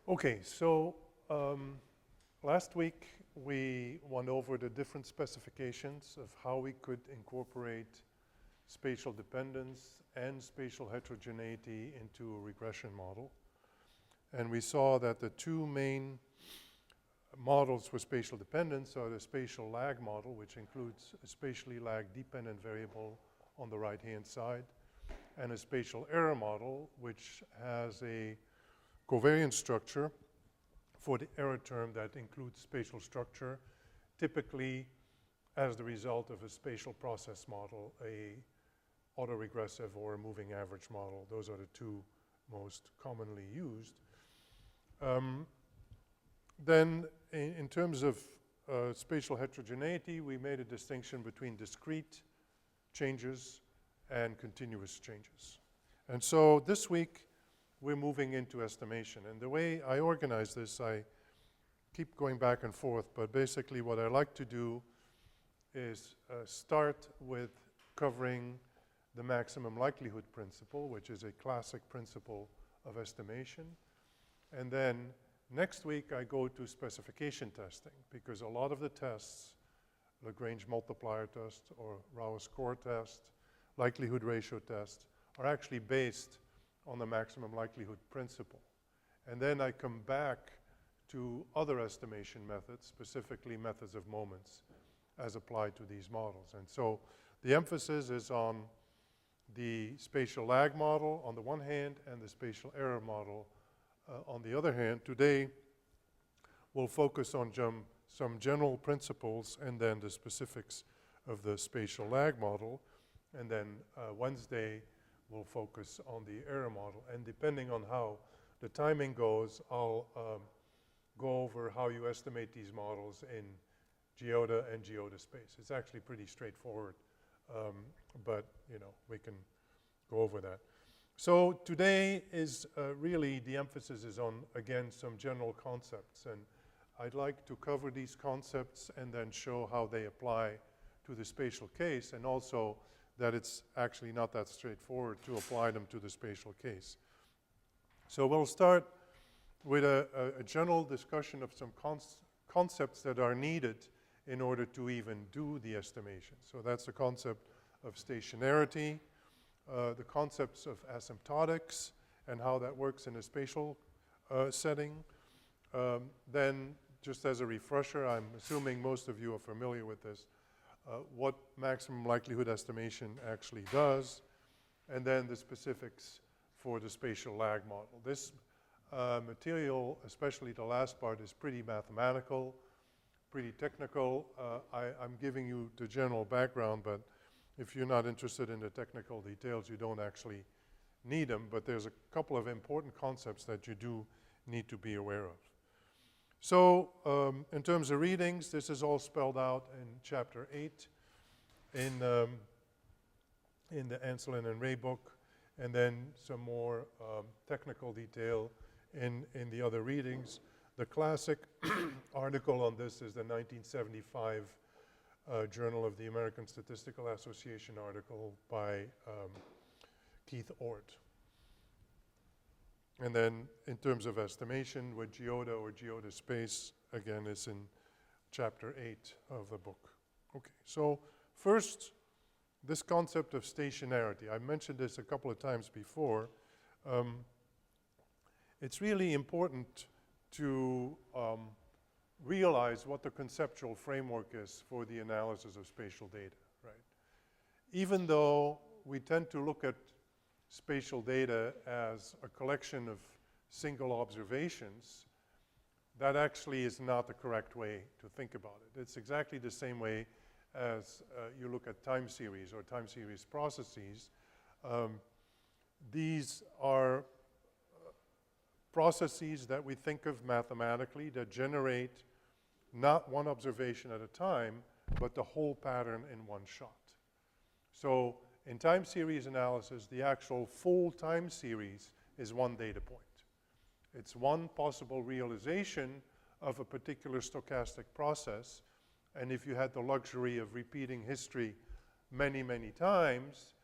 Okay, so last week we went over the different specifications of how we could incorporate spatial dependence and spatial heterogeneity into a regression model. And we saw that the two main models for spatial dependence are the spatial lag model, which includes a spatially lag dependent variable on the right-hand side, and a spatial error model, which has a covariance structure for the error term that includes spatial structure, typically as the result of a spatial process model, a autoregressive or a moving average model. Those are the two most commonly used. Then in terms of spatial heterogeneity, we made a distinction between discrete changes and continuous changes. And so this week we're moving into estimation. And the way I organize this, I keep going back and forth, but basically what I like to do is start with covering the maximum likelihood principle, which is a classic principle of estimation. And then next week I go to specification testing, because a lot of the tests, Lagrange multiplier test or Raoult score test, likelihood ratio test, are actually based on the maximum likelihood principle. And then I come back to other estimation methods, specifically methods of moments, as applied to these models. And so the emphasis is on the spatial lag model on the one hand and the spatial error model on the other hand. Today we'll focus on some general principles and then the specifics of the spatial lag model. And then Wednesday we'll focus on the error model. And depending on how the timing goes, I'll go over how you estimate these models in GeoDa and GeoDa space. It's actually pretty straightforward, but you know, we can go over that. So today is really the emphasis is on, again, some general concepts. And I'd like to cover these concepts and then show how they apply to the spatial case, and also that it's actually not that straightforward to apply them to the spatial case. So we'll start with a general discussion of some concepts that are needed in order to even do the estimation. So that's the concept of stationarity, the concepts of asymptotics and how that works in a spatial setting. Then, just as a refresher, I'm assuming most of you are familiar with this, what maximum likelihood estimation actually does, and then the specifics for the spatial lag model. This material, especially the last part, is pretty mathematical, pretty technical. I'm giving you the general background, but if you're not interested in the technical details, you don't actually need them, but there's a couple of important concepts that you do need to be aware of. So in terms of readings, this is all spelled out in chapter 8 in the Anselin and Ray book, and then some more technical detail in the other readings. The classic article on this is the 1975 Journal of the American Statistical Association article by Keith Ort. And then in terms of estimation with GeoDa or GeoDa space, again, is in chapter 8 of the book. Okay, so first, this concept of stationarity. I mentioned this a couple of times before. It's really important to realize what the conceptual framework is for the analysis of spatial data, right? Even though we tend to look at spatial data as a collection of single observations, that actually is not the correct way to think about it. It's exactly the same way as you look at time series or time series processes. These are processes that we think of mathematically that generate not one observation at a time, but the whole pattern in one shot. So in time series analysis, the actual full time series is one data point. It's one possible realization of a particular stochastic process. And if you had the luxury of repeating history many, many times,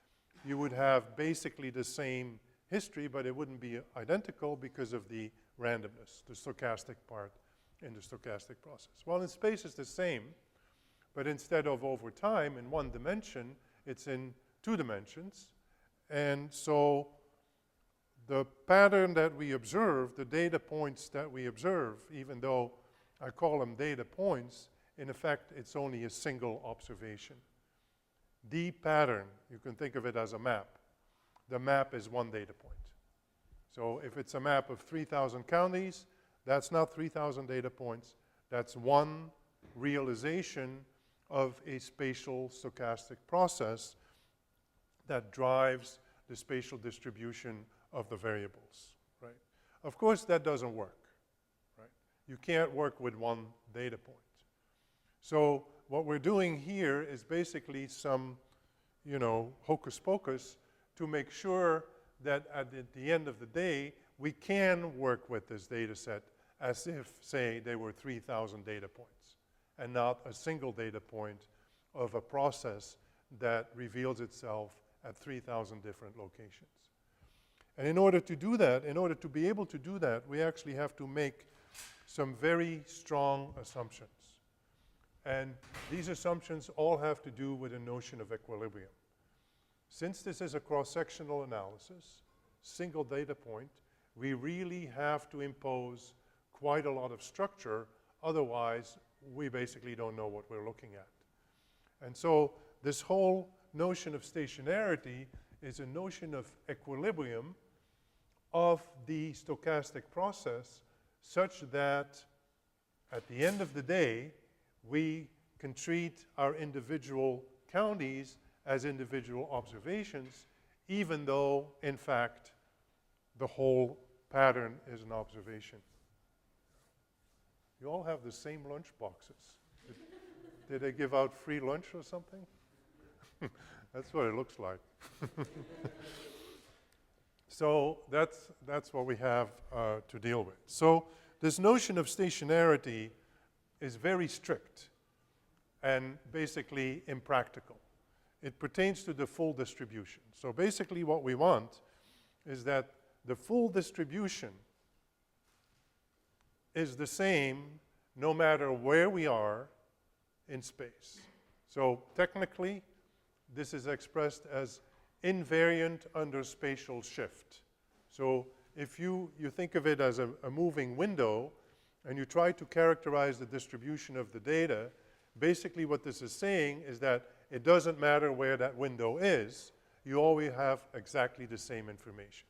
you would have basically the same history, but it wouldn't be identical because of the randomness, the stochastic part in the stochastic process. Well, in space it's the same, but instead of over time in one dimension, it's in 2 dimensions. And so the pattern that we observe, the data points that we observe, even though I call them data points, in effect it's only a single observation. The pattern, you can think of it as a map. The map is 1 data point. So if it's a map of 3,000 counties, that's not 3,000 data points. That's 1 realization of a spatial stochastic process that drives the spatial distribution of the variables, right? Of course, that doesn't work, right? You can't work with 1 data point. So what we're doing here is basically some, you know, hocus pocus to make sure that at the end of the day, we can work with this data set as if, say, they were 3,000 data points and not a single data point of a process that reveals itself at 3,000 different locations. And in order to do that, in order to be able to do that, we actually have to make some very strong assumptions. And these assumptions all have to do with a notion of equilibrium. Since this is a cross-sectional analysis, single data point, we really have to impose quite a lot of structure, otherwise we basically don't know what we're looking at. And so this whole notion of stationarity is a notion of equilibrium of the stochastic process such that at the end of the day, we can treat our individual counties as individual observations, even though, in fact, the whole pattern is an observation. You all have the same lunch boxes. Did they give out free lunch or something? That's what it looks like. So that's what we have to deal with. So this notion of stationarity is very strict and basically impractical. It pertains to the full distribution. So basically what we want is that the full distribution is the same no matter where we are in space. So technically, this is expressed as invariant under spatial shift. So if you think of it as a moving window and you try to characterize the distribution of the data, basically what this is saying is that it doesn't matter where that window is, you always have exactly the same information,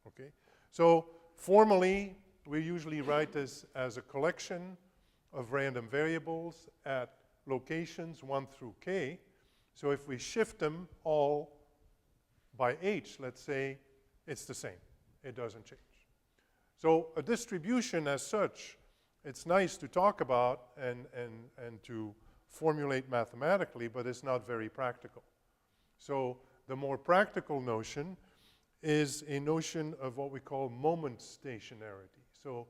okay? So formally, we usually write this as a collection of random variables at locations 1 through k. So if we shift them all by h, let's say, it's the same. It doesn't change. So a distribution as such, it's nice to talk about and to formulate mathematically, but it's not very practical. So the more practical notion is a notion of what we call moment stationarity. So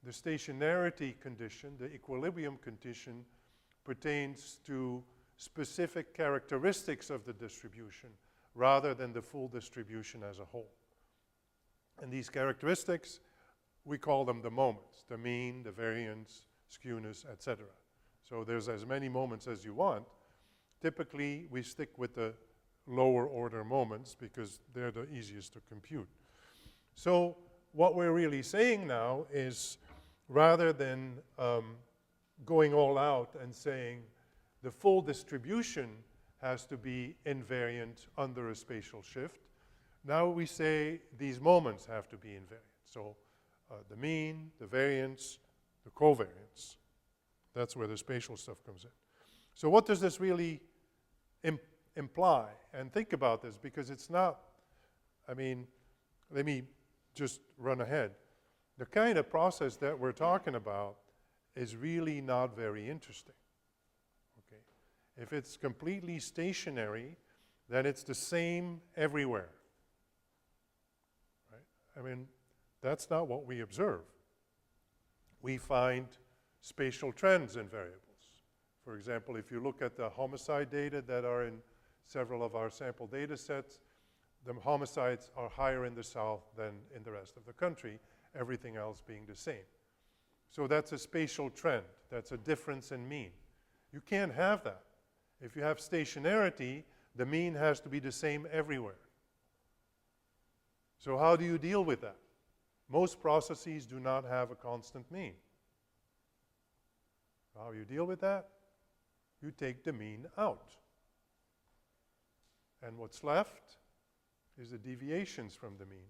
the stationarity condition, the equilibrium condition, pertains to specific characteristics of the distribution rather than the full distribution as a whole. And these characteristics, we call them the moments, the mean, the variance, skewness, etc. So there's as many moments as you want. Typically, we stick with the lower order moments because they're the easiest to compute. So what we're really saying now is rather than going all out and saying the full distribution has to be invariant under a spatial shift, now we say these moments have to be invariant. So the mean, the variance, the covariance. That's where the spatial stuff comes in. So what does this really imply? And think about this, because it's not, I mean, let me just run ahead. The kind of process that we're talking about is really not very interesting. Okay? If it's completely stationary, then it's the same everywhere. Right? I mean, that's not what we observe. We find spatial trends in variables. For example, if you look at the homicide data that are in several of our sample data sets, the homicides are higher in the south than in the rest of the country. everything else being the same. So that's a spatial trend. That's a difference in mean. You can't have that. If you have stationarity, the mean has to be the same everywhere. So how do you deal with that? Most processes do not have a constant mean. How you deal with that? You take the mean out. And what's left is the deviations from the mean.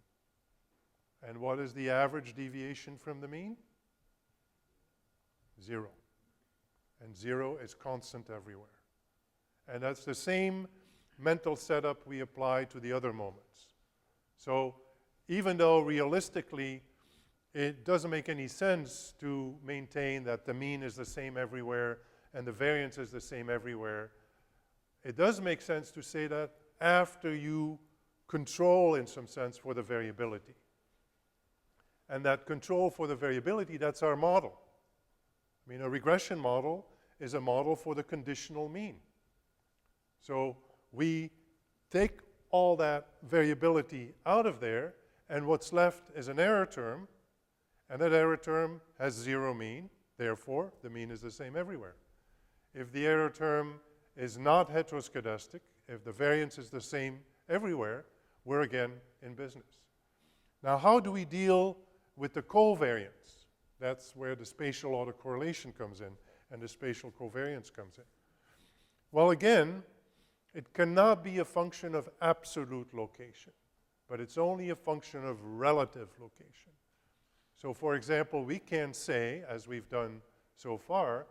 And what is the average deviation from the mean? 0. And 0 is constant everywhere. And that's the same mental setup we apply to the other moments. So even though realistically it doesn't make any sense to maintain that the mean is the same everywhere and the variance is the same everywhere, it does make sense to say that after you control, in some sense, for the variability. And that control for the variability, that's our model. I mean, a regression model is a model for the conditional mean. So we take all that variability out of there, and what's left is an error term, and that error term has 0 mean. Therefore, the mean is the same everywhere. If the error term is not heteroscedastic, if the variance is the same everywhere, we're again in business. Now, how do we deal with the covariance? That's where the spatial autocorrelation comes in and the spatial covariance comes in. Well, again, it cannot be a function of absolute location, but it's only a function of relative location. So, for example, we can say, as we've done so far,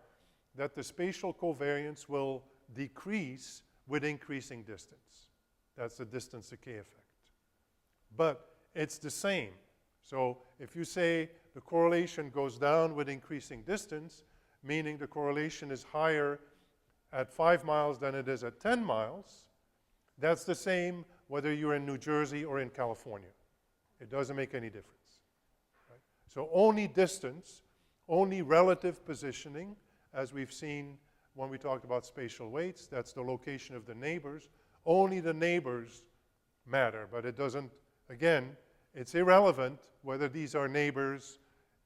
that the spatial covariance will decrease with increasing distance. That's the distance decay effect. But it's the same. So if you say the correlation goes down with increasing distance, meaning the correlation is higher at 5 miles than it is at 10 miles, that's the same whether you're in New Jersey or in California. It doesn't make any difference. Right? So only distance, only relative positioning, as we've seen when we talked about spatial weights, that's the location of the neighbors. Only the neighbors matter, but it doesn't, again, it's irrelevant whether these are neighbors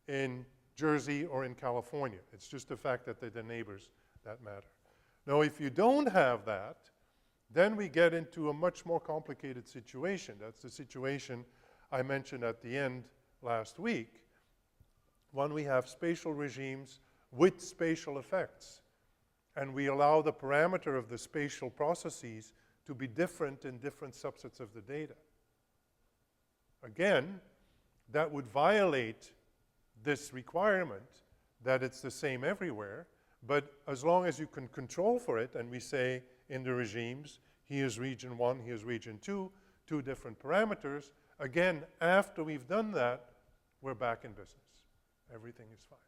in Jersey or in California. It's just the fact that they're the neighbors that matter. Now, if you don't have that, then we get into a much more complicated situation. That's the situation I mentioned at the end last week, when we have spatial regimes with spatial effects, and we allow the parameter of the spatial processes to be different in different subsets of the data. Again, that would violate this requirement that it's the same everywhere, but as long as you can control for it, and we say in the regimes, here's region 1, here's region 2, 2 different parameters, again, after we've done that, we're back in business. Everything is fine.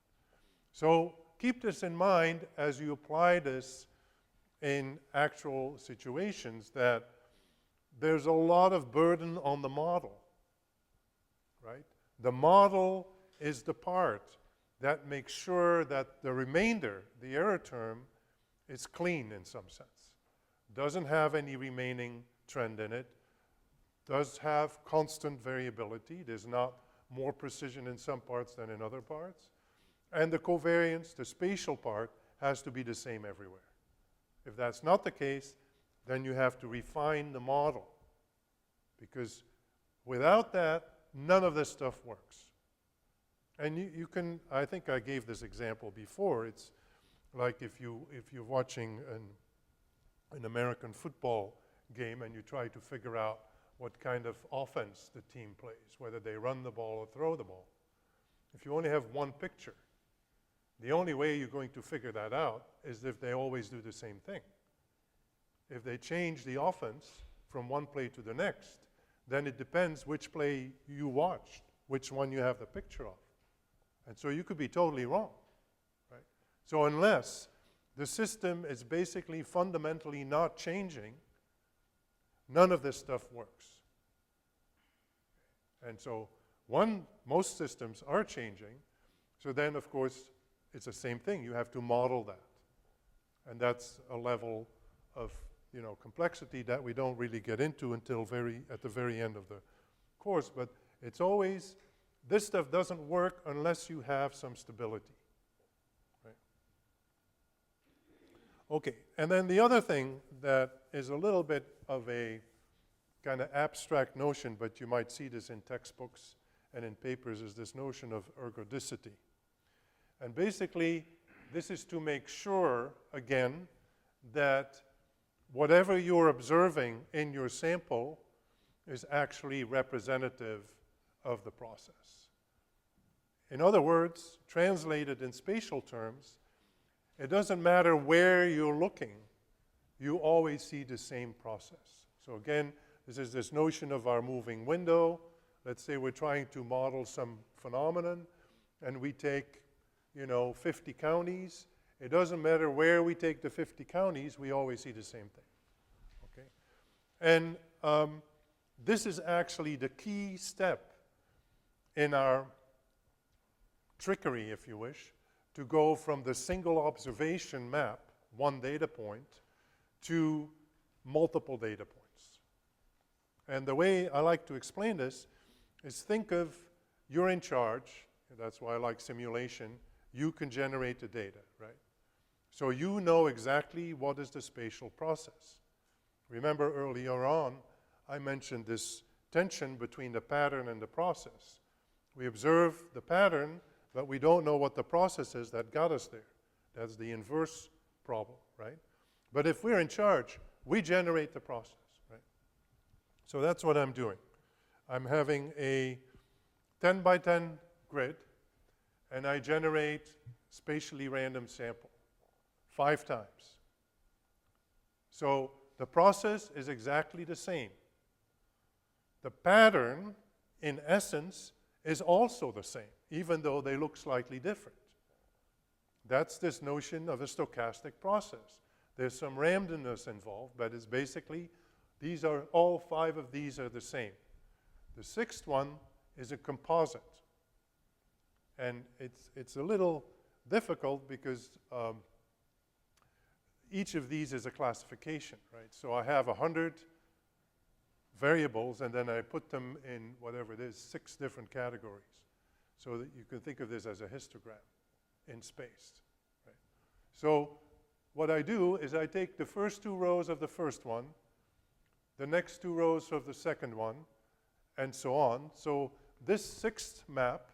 So keep this in mind as you apply this in actual situations, that there's a lot of burden on the model, right? The model is the part that makes sure that the remainder, the error term, is clean in some sense. Doesn't have any remaining trend in it, does have constant variability. There's not more precision in some parts than in other parts. And the covariance, the spatial part, has to be the same everywhere. If that's not the case, then you have to refine the model, because without that, none of this stuff works. And you can, I think I gave this example before. It's like if you're watching an American football game and you try to figure out what kind of offense the team plays, whether they run the ball or throw the ball. If you only have one picture, the only way you're going to figure that out is if they always do the same thing. If they change the offense from one play to the next, then it depends which play you watched, which one you have the picture of. And so you could be totally wrong, right? So unless the system is basically fundamentally not changing, none of this stuff works. And so most systems are changing, so then of course it's the same thing. You have to model that. And that's a level of complexity that we don't really get into until at the very end of the course. But it's always this stuff doesn't work unless you have some stability. Right? Okay, and then the other thing that is a little bit of a kind of abstract notion, but you might see this in textbooks and in papers, is this notion of ergodicity. And basically, this is to make sure, again, that whatever you're observing in your sample is actually representative of the process. In other words, translated in spatial terms, it doesn't matter where you're looking, you always see the same process. So again, this is this notion of our moving window. Let's say we're trying to model some phenomenon, and we take, 50 counties. It doesn't matter where we take the 50 counties, we always see the same thing. Okay? And this is actually the key step in our trickery, if you wish, to go from the single observation map, one data point, to multiple data points. And the way I like to explain this is, think of you're in charge. That's why I like simulation. You can generate the data, right? So you know exactly what is the spatial process. Remember earlier on, I mentioned this tension between the pattern and the process. We observe the pattern, but we don't know what the process is that got us there. That's the inverse problem, right? But if we're in charge, we generate the process, right? So that's what I'm doing. I'm having a 10 by 10 grid, and I generate spatially random sample 5 times. So the process is exactly the same. The pattern, in essence, is also the same, even though they look slightly different. That's this notion of a stochastic process. There's some randomness involved, but it's basically, all 5 of these are the same. The 6th one is a composite. And it's a little difficult because each of these is a classification, right? So I have 100 variables, and then I put them in whatever it is, 6 different categories. So that you can think of this as a histogram in space, right? So what I do is I take the first 2 rows of the first one, the next 2 rows of the second one, and so on. So this 6th map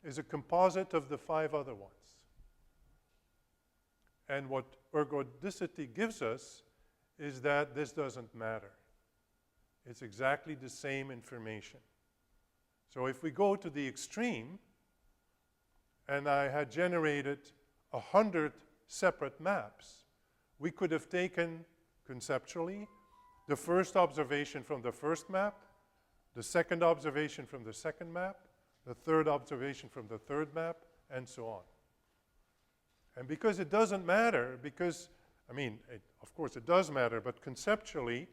is a composite of the 5 other ones. And what ergodicity gives us is that this doesn't matter. It's exactly the same information. So if we go to the extreme, and I had generated 100 separate maps, we could have taken, conceptually, the first observation from the first map, the second observation from the second map, the third observation from the third map, and so on. And because it doesn't matter, of course it does matter, but conceptually,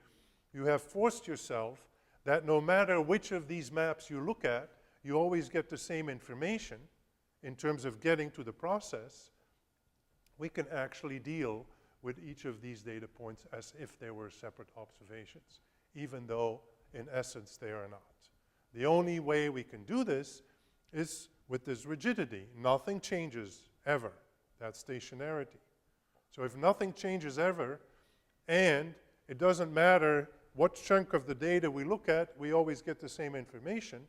you have forced yourself that no matter which of these maps you look at, you always get the same information in terms of getting to the process. We can actually deal with each of these data points as if they were separate observations, even though in essence they are not. The only way we can do this is with this rigidity. Nothing changes ever. That's stationarity. So if nothing changes ever, and it doesn't matter what chunk of the data we look at, we always get the same information,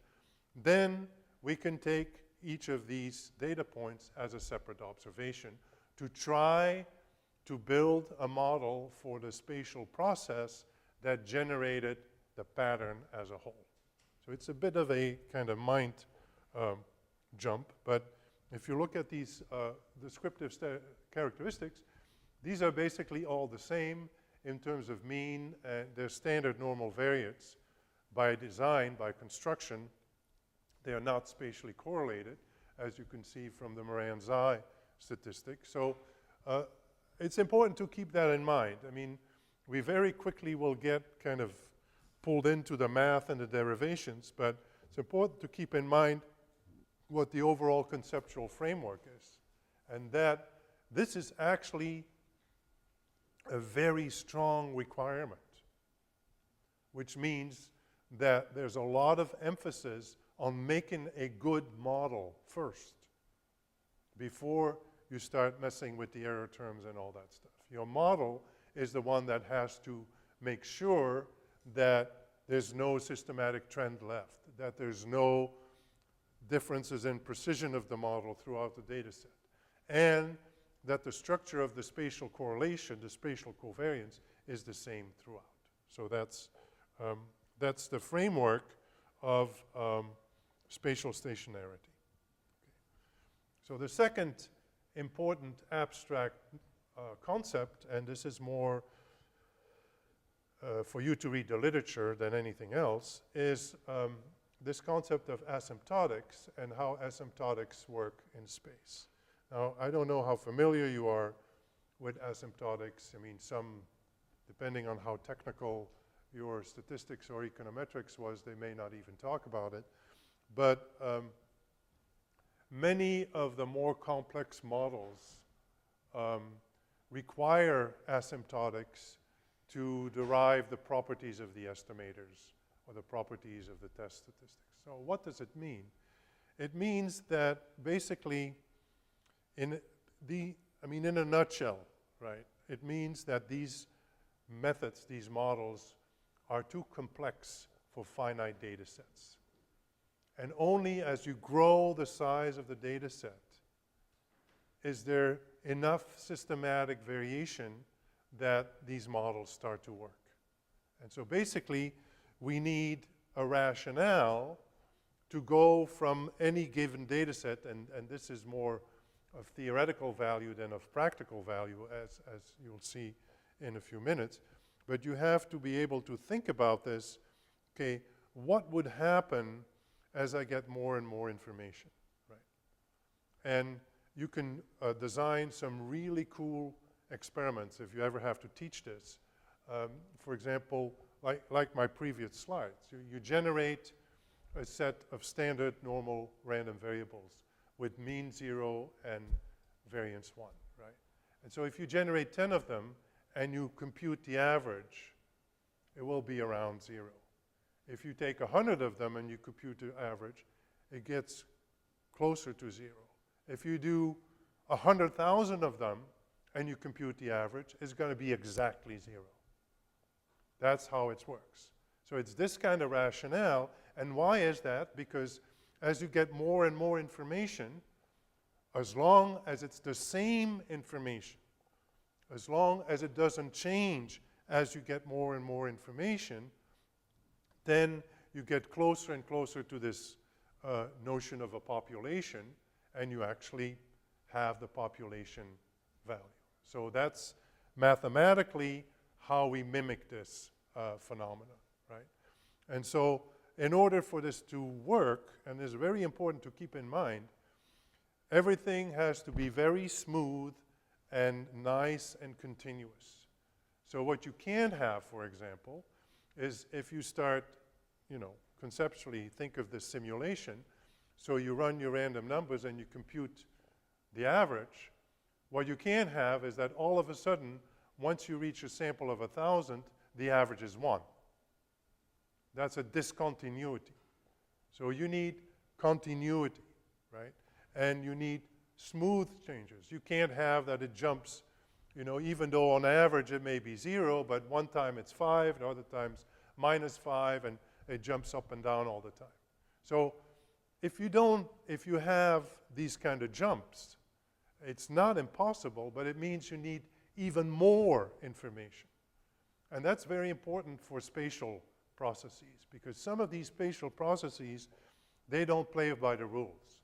then we can take each of these data points as a separate observation to try to build a model for the spatial process that generated the pattern as a whole. So it's a bit of a kind of mind jump, but if you look at these descriptive characteristics, these are basically all the same in terms of mean and their standard normal variance. By design, by construction, they are not spatially correlated, as you can see from the Moran-Zai statistic. So it's important to keep that in mind. I mean, we very quickly will get kind of pulled into the math and the derivations, but it's important to keep in mind what the overall conceptual framework is, and that this is actually a very strong requirement, which means that there's a lot of emphasis on making a good model first before you start messing with the error terms and all that stuff. Your model is the one that has to make sure that there's no systematic trend left, that there's no differences in precision of the model throughout the data set, and that the structure of the spatial correlation, the spatial covariance, is the same throughout. So that's the framework of spatial stationarity. Okay. So the second important abstract concept, and this is more for you to read the literature than anything else, is this concept of asymptotics and how asymptotics work in space. Now, I don't know how familiar you are with asymptotics. I mean, some, depending on how technical your statistics or econometrics was, they may not even talk about it. But many of the more complex models require asymptotics to derive the properties of the estimators or the properties of the test statistics. So what does it mean? It means that basically, in a nutshell, right, it means that these methods, these models, are too complex for finite data sets. And only as you grow the size of the data set is there enough systematic variation that these models start to work. And so basically, we need a rationale to go from any given data set, and this is more of theoretical value than of practical value, as you'll see in a few minutes. But you have to be able to think about this, okay, what would happen as I get more and more information, right? And you can design some really cool experiments if you ever have to teach this. For example, like my previous slides, you generate a set of standard normal random variables with mean 0 and variance 1, right? And so if you generate 10 of them and you compute the average, it will be around 0. If you take 100 of them and you compute the average, it gets closer to 0. If you do 100,000 of them and you compute the average, it's going to be exactly 0. That's how it works. So it's this kind of rationale. And why is that? Because as you get more and more information, as long as it's the same information, as long as it doesn't change as you get more and more information, then you get closer and closer to this notion of a population, and you actually have the population value. So that's mathematically how we mimic this phenomenon, right? And so in order for this to work, and it's very important to keep in mind, everything has to be very smooth and nice and continuous. So what you can have, for example, is if you start, conceptually think of this simulation, so you run your random numbers and you compute the average, what you can have is that all of a sudden, once you reach a sample of 1,000, the average is 1. That's a discontinuity. So you need continuity, right? And you need smooth changes. You can't have that it jumps, even though on average it may be 0, but one time it's 5, and other times -5, and it jumps up and down all the time. So if you have these kind of jumps, it's not impossible, but it means you need even more information. And that's very important for spatial processes, because some of these spatial processes, they don't play by the rules.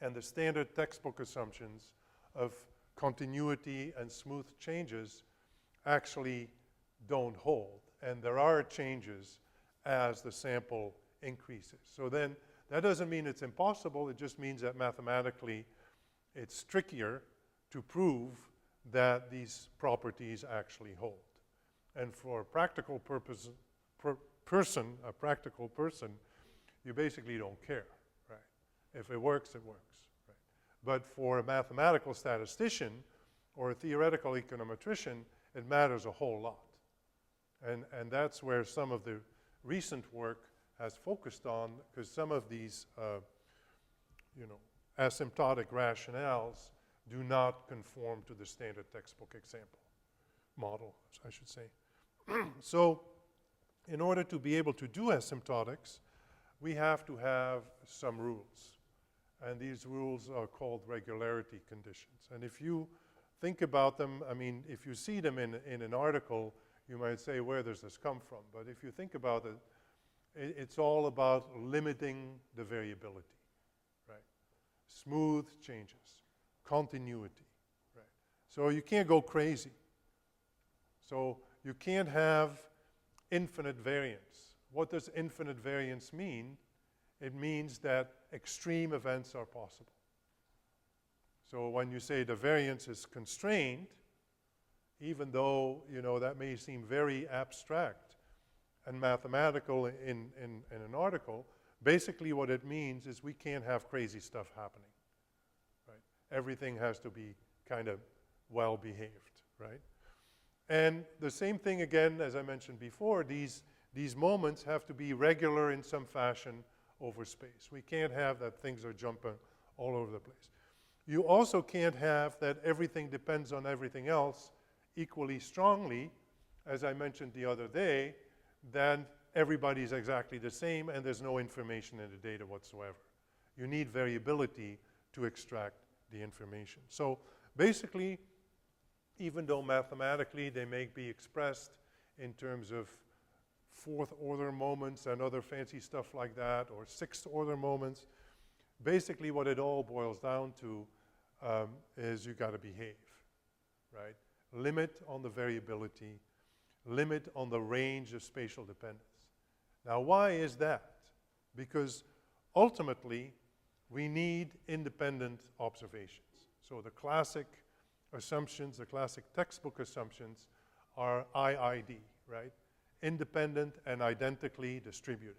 And the standard textbook assumptions of continuity and smooth changes actually don't hold. And there are changes as the sample increases. So then that doesn't mean it's impossible. It just means that mathematically it's trickier to prove that these properties actually hold. And for a practical purpose, a practical person, you basically don't care, right? If it works, it works, right? But for a mathematical statistician or a theoretical econometrician, it matters a whole lot. And that's where some of the recent work has focused on, because some of these, asymptotic rationales do not conform to the standard textbook example model, I should say. So in order to be able to do asymptotics, we have to have some rules. And these rules are called regularity conditions. And if you think about them, I mean, if you see them in an article, you might say, where does this come from? But if you think about it, it's all about limiting the variability, right? Smooth changes, continuity, right? So you can't go crazy. So you can't have infinite variance. What does infinite variance mean? It means that extreme events are possible. So when you say the variance is constrained, even though, that may seem very abstract and mathematical in an article, basically what it means is we can't have crazy stuff happening, right? Everything has to be kind of well behaved, right? And the same thing again, as I mentioned before, these moments have to be regular in some fashion over space. We can't have that things are jumping all over the place. You also can't have that everything depends on everything else equally strongly, as I mentioned the other day, that everybody's exactly the same and there's no information in the data whatsoever. You need variability to extract the information. So basically, even though mathematically they may be expressed in terms of fourth order moments and other fancy stuff like that, or sixth order moments, basically what it all boils down to is you got to behave, right? Limit on the variability, limit on the range of spatial dependence. Now, why is that? Because ultimately, we need independent observations. So the classic assumptions, the classic textbook assumptions are IID, right? Independent and identically distributed.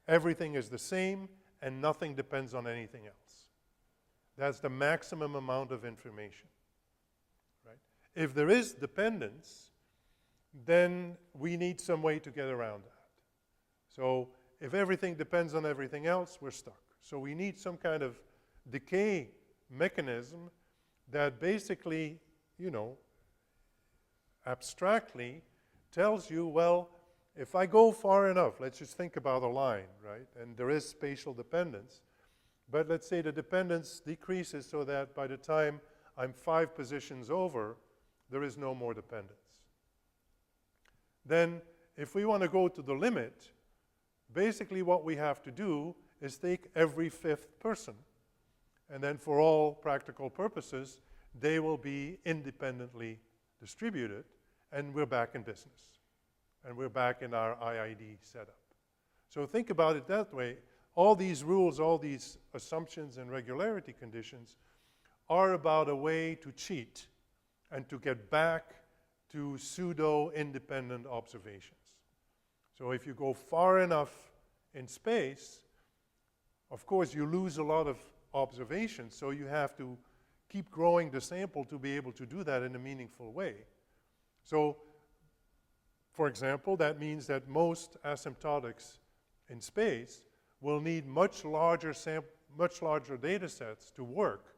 Everything is the same and nothing depends on anything else. That's the maximum amount of information, right? If there is dependence, then we need some way to get around that. So if everything depends on everything else, we're stuck. So we need some kind of decay mechanism that basically, abstractly tells you, well, if I go far enough, let's just think about a line, right? And there is spatial dependence. But let's say the dependence decreases so that by the time I'm 5 positions over, there is no more dependence. Then if we want to go to the limit, basically what we have to do is take every 5th person. And then for all practical purposes, they will be independently distributed, and we're back in business. And we're back in our IID setup. So think about it that way. All these rules, all these assumptions and regularity conditions are about a way to cheat and to get back to pseudo-independent observations. So if you go far enough in space, of course you lose a lot of observations, so you have to keep growing the sample to be able to do that in a meaningful way. So, for example, that means that most asymptotics in space will need much larger data sets to work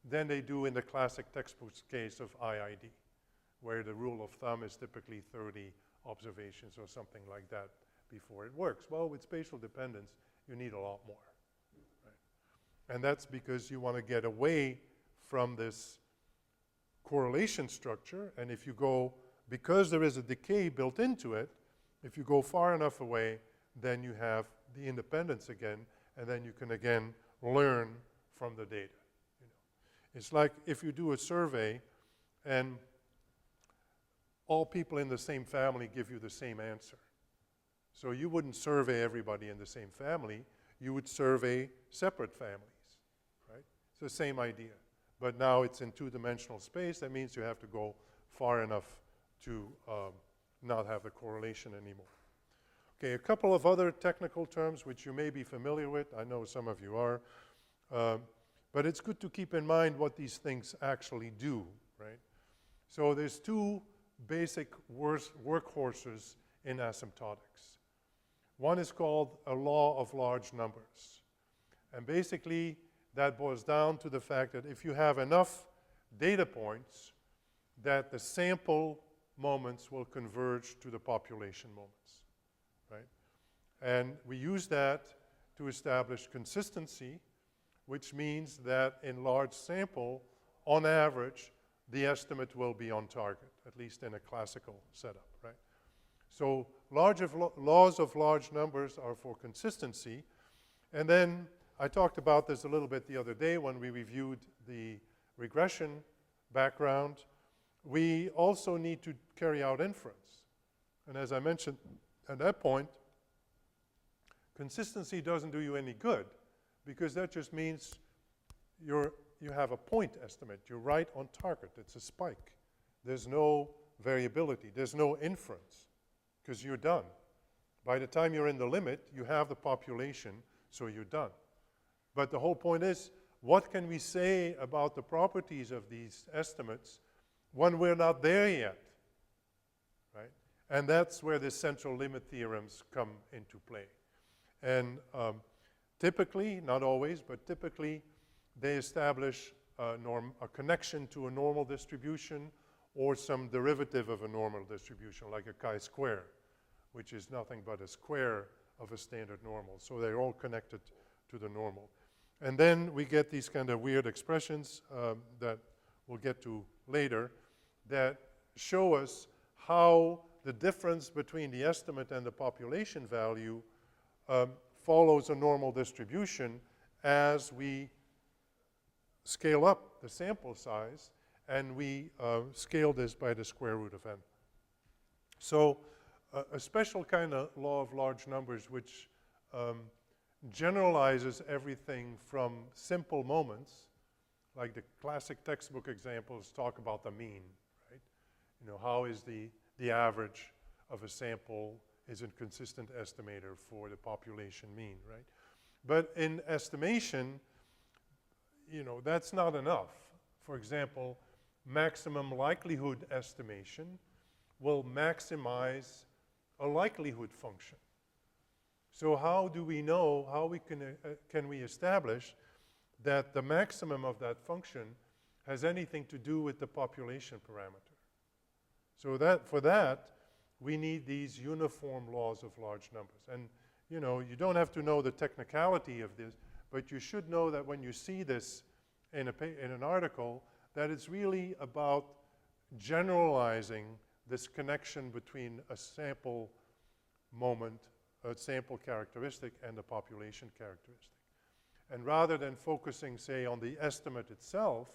than they do in the classic textbook case of IID, where the rule of thumb is typically 30 observations or something like that before it works. Well, with spatial dependence, you need a lot more. Right? And that's because you want to get away from this correlation structure, and if you go, because there is a decay built into it, if you go far enough away, then you have the independence again, and then you can again learn from the data. It's like if you do a survey and all people in the same family give you the same answer. So you wouldn't survey everybody in the same family, you would survey separate families, right? It's the same idea. But now it's in two-dimensional space. That means you have to go far enough to not have the correlation anymore. Okay, a couple of other technical terms which you may be familiar with. I know some of you are. But it's good to keep in mind what these things actually do, right? So there's two basic workhorses in asymptotics. One is called a law of large numbers. And basically, that boils down to the fact that if you have enough data points, that the sample moments will converge to the population moments, right? And we use that to establish consistency, which means that in large sample, on average, the estimate will be on target, at least in a classical setup, right? So laws of large numbers are for consistency. And then I talked about this a little bit the other day when we reviewed the regression background. We also need to carry out inference. And as I mentioned at that point, consistency doesn't do you any good, because that just means you have a point estimate. You're right on target. It's a spike. There's no variability. There's no inference, because you're done. By the time you're in the limit, you have the population, so you're done. But the whole point is, what can we say about the properties of these estimates when we're not there yet, right? And that's where the central limit theorems come into play. And typically, not always, but typically, they establish a connection to a normal distribution or some derivative of a normal distribution, like a chi-square, which is nothing but a square of a standard normal. So they're all connected to the normal. And then we get these kind of weird expressions that we'll get to later that show us how the difference between the estimate and the population value follows a normal distribution as we scale up the sample size, and we scale this by the square root of n. So a special kind of law of large numbers which generalizes everything from simple moments, like the classic textbook examples talk about the mean, right? You know, how is the average of a sample is a consistent estimator for the population mean, right? But in estimation, you know, that's not enough. For example, maximum likelihood estimation will maximize a likelihood function. So how do we know, how we can we establish that the maximum of that function has anything to do with the population parameter? So that, for that, we need these uniform laws of large numbers. And, you know, you don't have to know the technicality of this, but you should know that when you see this in an article, that it's really about generalizing this connection between a sample moment, a sample characteristic, and a population characteristic. And rather than focusing, say, on the estimate itself,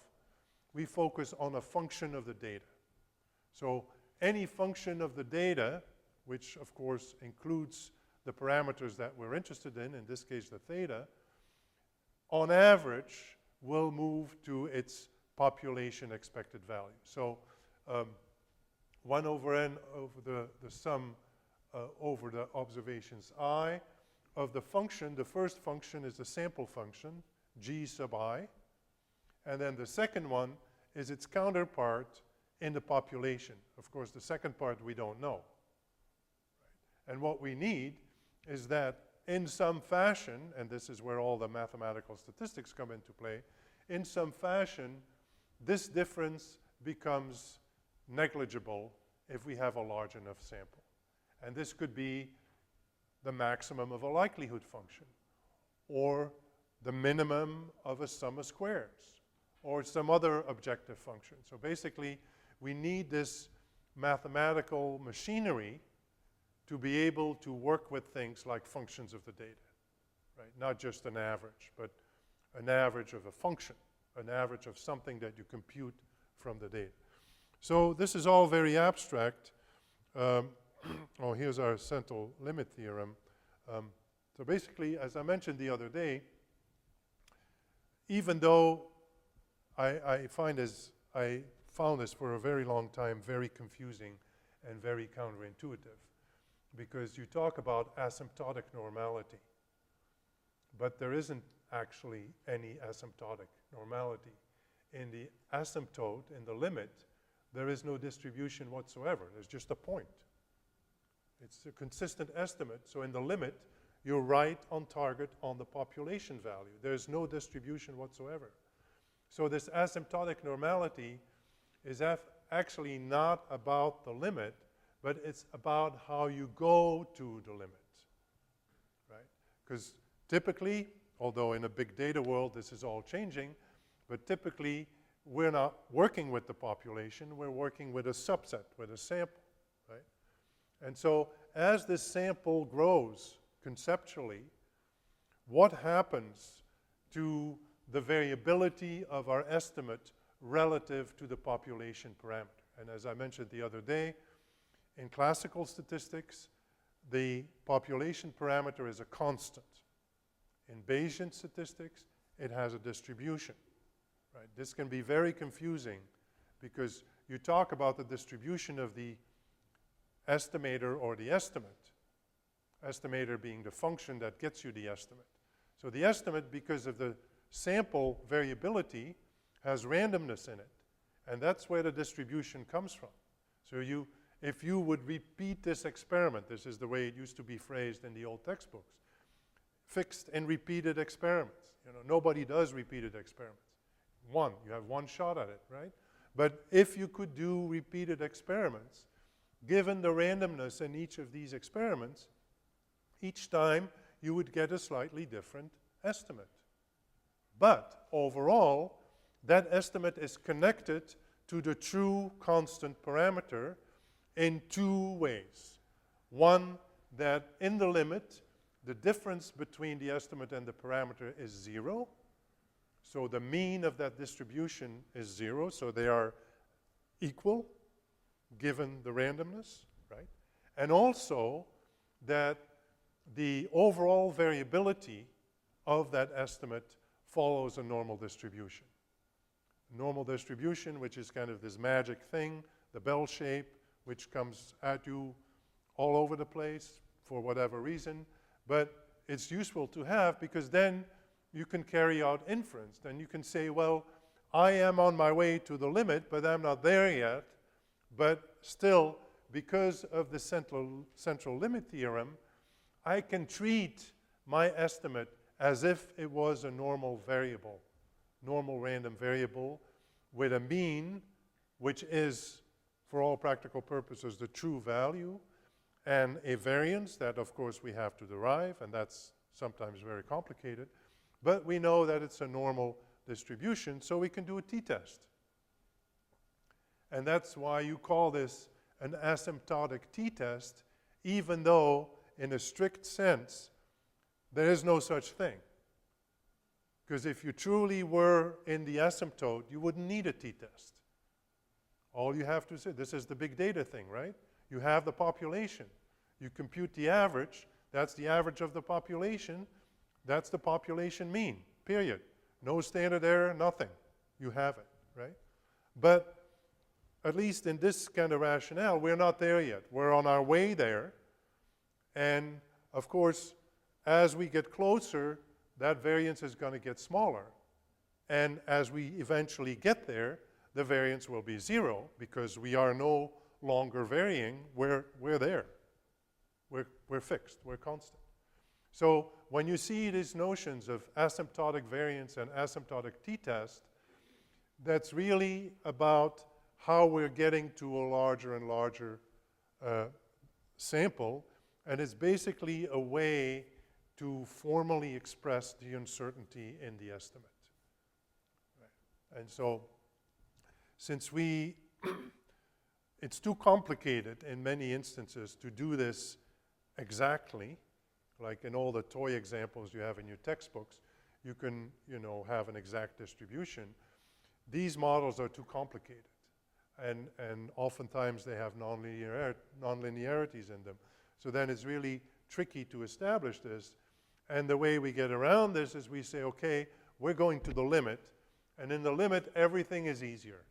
we focus on a function of the data. So any function of the data, which of course includes the parameters that we're interested in this case the theta, on average will move to its population expected value. So 1 over n over the sum over the observations I of the function. The first function is the sample function, g sub I. And then the second one is its counterpart in the population. Of course, the second part we don't know. Right? And what we need is that in some fashion, and this is where all the mathematical statistics come into play, in some fashion, this difference becomes negligible if we have a large enough sample. And this could be the maximum of a likelihood function, or the minimum of a sum of squares, or some other objective function. So basically, we need this mathematical machinery to be able to work with things like functions of the data, right? Not just an average, but an average of a function, an average of something that you compute from the data. So this is all very abstract. Oh, here's our central limit theorem. So basically, as I mentioned the other day, even though I found this for a very long time very confusing and very counterintuitive, because you talk about asymptotic normality, but there isn't actually any asymptotic normality. In the asymptote, in the limit, there is no distribution whatsoever. There's just a point. It's a consistent estimate. So in the limit, you're right on target on the population value. There's no distribution whatsoever. So this asymptotic normality is actually not about the limit, but it's about how you go to the limit, right? Because typically, although in a big data world this is all changing, but typically we're not working with the population, we're working with a subset, with a sample, right? And so as this sample grows conceptually, what happens to the variability of our estimate relative to the population parameter? And as I mentioned the other day, in classical statistics, the population parameter is a constant. In Bayesian statistics, it has a distribution, right? This can be very confusing because you talk about the distribution of the estimator or the estimate, estimator being the function that gets you the estimate. So the estimate, because of the sample variability, has randomness in it, and that's where the distribution comes from. So if you would repeat this experiment, this is the way it used to be phrased in the old textbooks, fixed and repeated experiments. You know, nobody does repeated experiments. You have one shot at it, right? But if you could do repeated experiments, given the randomness in each of these experiments, each time you would get a slightly different estimate. But overall, that estimate is connected to the true constant parameter in two ways. One, that in the limit, the difference between the estimate and the parameter is 0. So the mean of that distribution is 0, so they are equal given the randomness, right? And also that the overall variability of that estimate follows a normal distribution. Normal distribution, which is kind of this magic thing, the bell shape, which comes at you all over the place for whatever reason, but it's useful to have because then you can carry out inference. Then you can say, well, I am on my way to the limit, but I'm not there yet, but still, because of the central limit theorem, I can treat my estimate as if it was a normal variable, normal random variable with a mean, which is, for all practical purposes, the true value, and a variance that, of course, we have to derive, and that's sometimes very complicated. But we know that it's a normal distribution, so we can do a t-test. And that's why you call this an asymptotic t-test, even though, in a strict sense, there is no such thing. Because if you truly were in the asymptote, you wouldn't need a t-test. All you have to say, this is the big data thing, right? You have the population. You compute the average. That's the average of the population. That's the population mean, period. No standard error, nothing. You have it, right? But at least in this kind of rationale, we're not there yet. We're on our way there. And, of course, as we get closer, that variance is going to get smaller. And as we eventually get there, the variance will be 0 because we are no longer varying. We're there. We're fixed. We're constant. So when you see these notions of asymptotic variance and asymptotic t-test, that's really about how we're getting to a larger and larger sample, and it's basically a way to formally express the uncertainty in the estimate. Right. And so, since it's too complicated in many instances to do this exactly, like in all the toy examples you have in your textbooks, you can, have an exact distribution. These models are too complicated. And oftentimes they have nonlinearities in them. So then it's really tricky to establish this. And the way we get around this is we say, okay, we're going to the limit. And in the limit, everything is easier.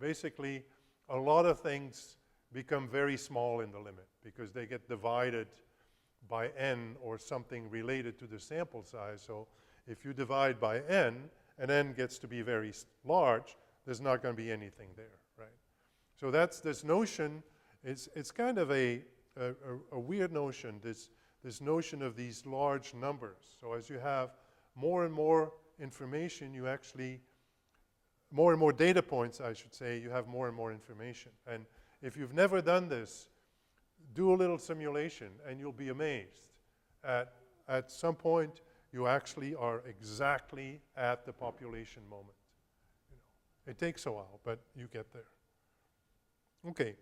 Basically, a lot of things become very small in the limit because they get divided by n or something related to the sample size. So if you divide by n, and n gets to be very large, there's not going to be anything there, right? So that's this notion. It's kind of a a weird notion, this notion of these large numbers. So as you have more and more information, you actually, more and more data points, I should say, you have more and more information. And if you've never done this, do a little simulation and you'll be amazed. At some point, you actually are exactly at the population moment. You know, it takes a while, but you get there. Okay.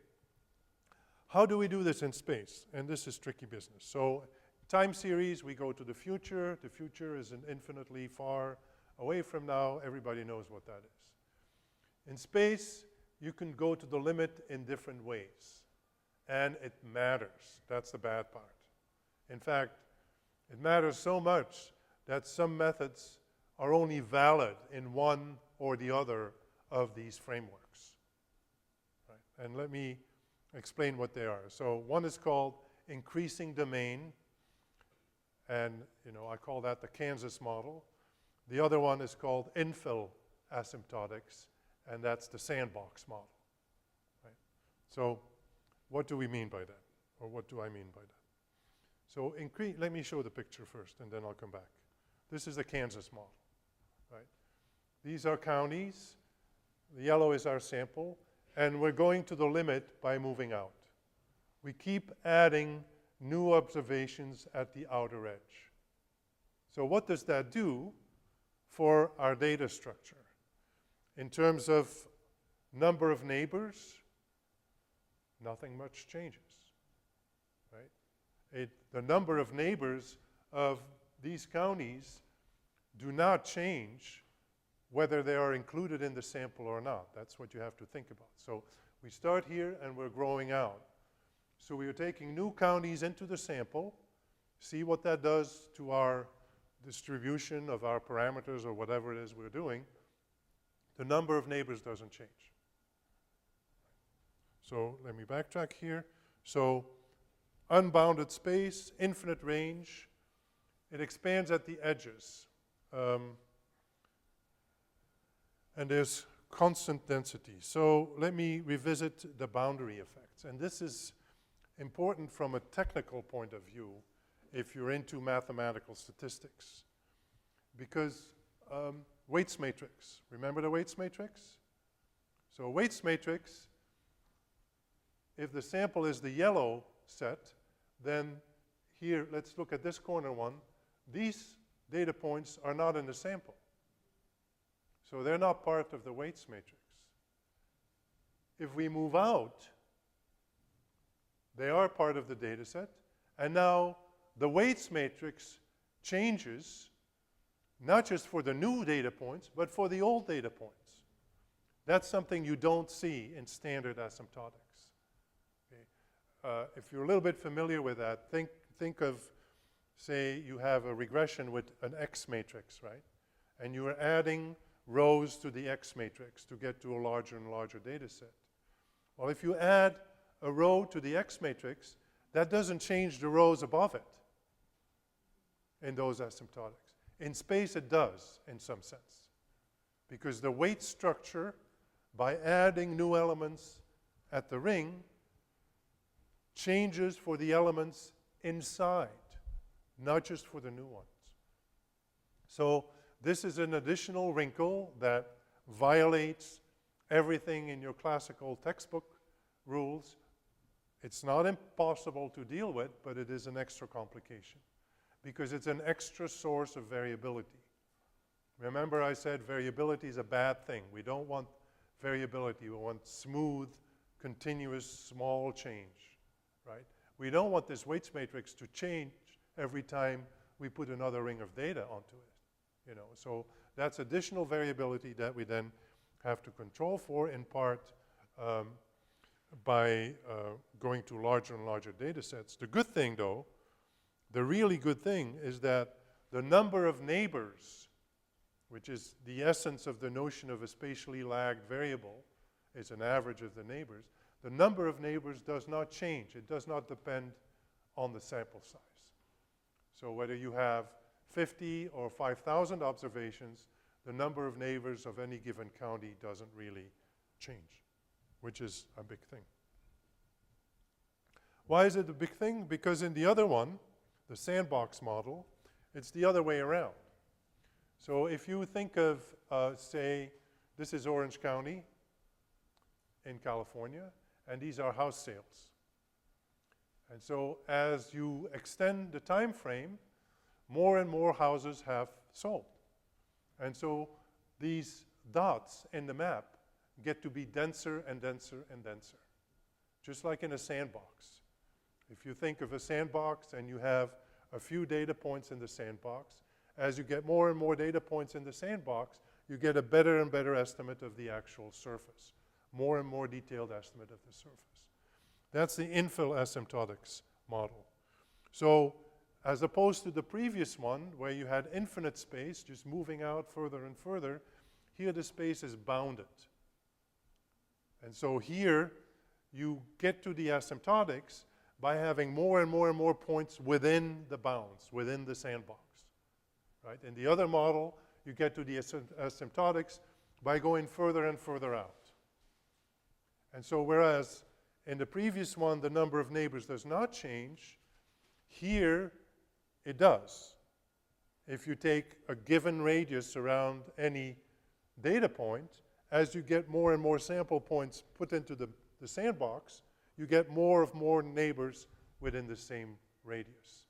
How do we do this in space? And this is tricky business. So time series, we go to the future. The future is infinitely far away from now. Everybody knows what that is. In space, you can go to the limit in different ways. And it matters. That's the bad part. In fact, it matters so much that some methods are only valid in one or the other of these frameworks. Right? And let me explain what they are. So one is called increasing domain, and I call that the Kansas model. The other one is called infill asymptotics, and that's the Sandbox model. Right? So what do we mean by that? Or what do I mean by that? So let me show the picture first, and then I'll come back. This is the Kansas model. Right? These are counties. The yellow is our sample. And we're going to the limit by moving out. We keep adding new observations at the outer edge. So what does that do for our data structure? In terms of number of neighbors, nothing much changes. Right? The number of neighbors of these counties do not change whether they are included in the sample or not. That's what you have to think about. So we start here and we're growing out. So we are taking new counties into the sample, see what that does to our distribution of our parameters or whatever it is we're doing. The number of neighbors doesn't change. So let me backtrack here. So unbounded space, infinite range. It expands at the edges. And there's constant density. So let me revisit the boundary effects. And this is important from a technical point of view if you're into mathematical statistics. Because weights matrix, remember the weights matrix? So weights matrix, if the sample is the yellow set, then here, let's look at this corner one. These data points are not in the sample. So they're not part of the weights matrix. If we move out, they are part of the data set. And now the weights matrix changes, not just for the new data points, but for the old data points. That's something you don't see in standard asymptotics. Okay? If you're a little bit familiar with that, think of, say, you have a regression with an X matrix, right? And you are adding rows to the X matrix to get to a larger and larger data set. Well, if you add a row to the X matrix, that doesn't change the rows above it in those asymptotics. In space, it does, in some sense, because the weight structure, by adding new elements at the ring, changes for the elements inside, not just for the new ones. So this is an additional wrinkle that violates everything in your classical textbook rules. It's not impossible to deal with, but it is an extra complication because it's an extra source of variability. Remember I said variability is a bad thing. We don't want variability. We want smooth, continuous, small change, right? We don't want this weights matrix to change every time we put another ring of data onto it. So that's additional variability that we then have to control for, in part by going to larger and larger data sets. The good thing, though, the really good thing is that the number of neighbors, which is the essence of the notion of a spatially lagged variable, is an average of the neighbors. The number of neighbors does not change. It does not depend on the sample size. So whether you have 50 or 5,000 observations, the number of neighbors of any given county doesn't really change, which is a big thing. Why is it a big thing? Because in the other one, the Sandbox model, it's the other way around. So if you think of, say, this is Orange County in California, and these are house sales. And so as you extend the time frame, more and more houses have sold. And so these dots in the map get to be denser and denser and denser, just like in a sandbox. If you think of a sandbox and you have a few data points in the sandbox, as you get more and more data points in the sandbox, you get a better and better estimate of the actual surface, more and more detailed estimate of the surface. That's the infill asymptotics model. So as opposed to the previous one, where you had infinite space, just moving out further and further, here the space is bounded. And so here you get to the asymptotics by having more and more and more points within the bounds, within the sandbox. Right? In the other model, you get to the asymptotics by going further and further out. And so whereas in the previous one, the number of neighbors does not change, here it does. If you take a given radius around any data point, as you get more and more sample points put into the sandbox, you get more neighbors within the same radius.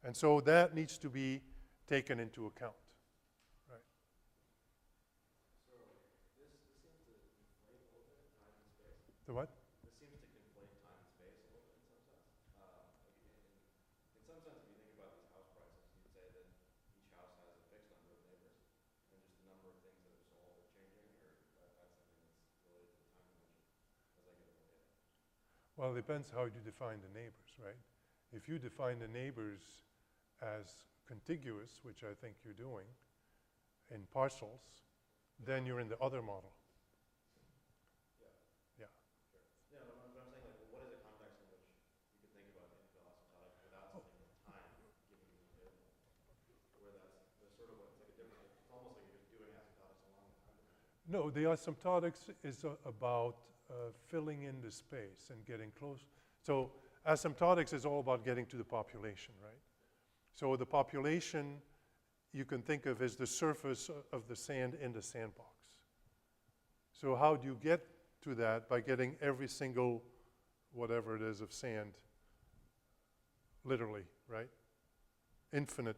And so that needs to be taken into account. Right. So this seems to inflate a little bit time and space. The what? This seems to conflate time and space a little bit in some sense. In some sense, if you think about these house prices, you'd say that each house has a fixed number of neighbors, and just the number of things that are sold are changing, or that's something that's related to the time dimension as I get more data. Well, it depends how you define the neighbors, right? If you define the neighbors as contiguous, which I think you're doing, in parcels, then you're in the other model. Yeah. Yeah. Sure. Yeah, but I'm saying, like, what is a context in which you could think about infill asymptotics without something with time giving you a variable? Where there's sort of it's like a different, it's almost like you're just doing asymptotics along the time dimension. No, the asymptotics is about filling in the space and getting close. So asymptotics is all about getting to the population, right? So the population you can think of as the surface of the sand in the sandbox. So how do you get to that? By getting every single whatever it is of sand, literally, right? Infinite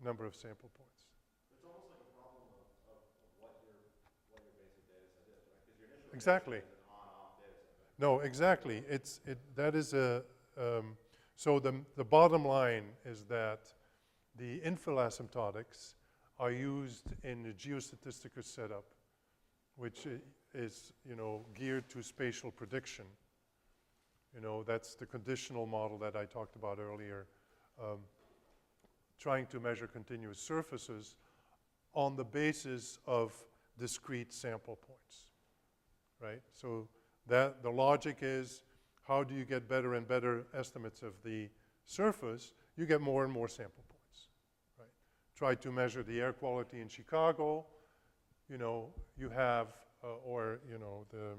number of sample points. It's almost like a problem of what your basic data set is, right? Because your initial Exactly. data set is an on-off data set, right? No, exactly. That is a, so the bottom line is that the infill asymptotics are used in the geostatistical setup, which is, geared to spatial prediction. That's the conditional model that I talked about earlier, trying to measure continuous surfaces on the basis of discrete sample points, right? So that the logic is, how do you get better and better estimates of the surface? You get more and more sample points, right? Try to measure the air quality in Chicago. You have, the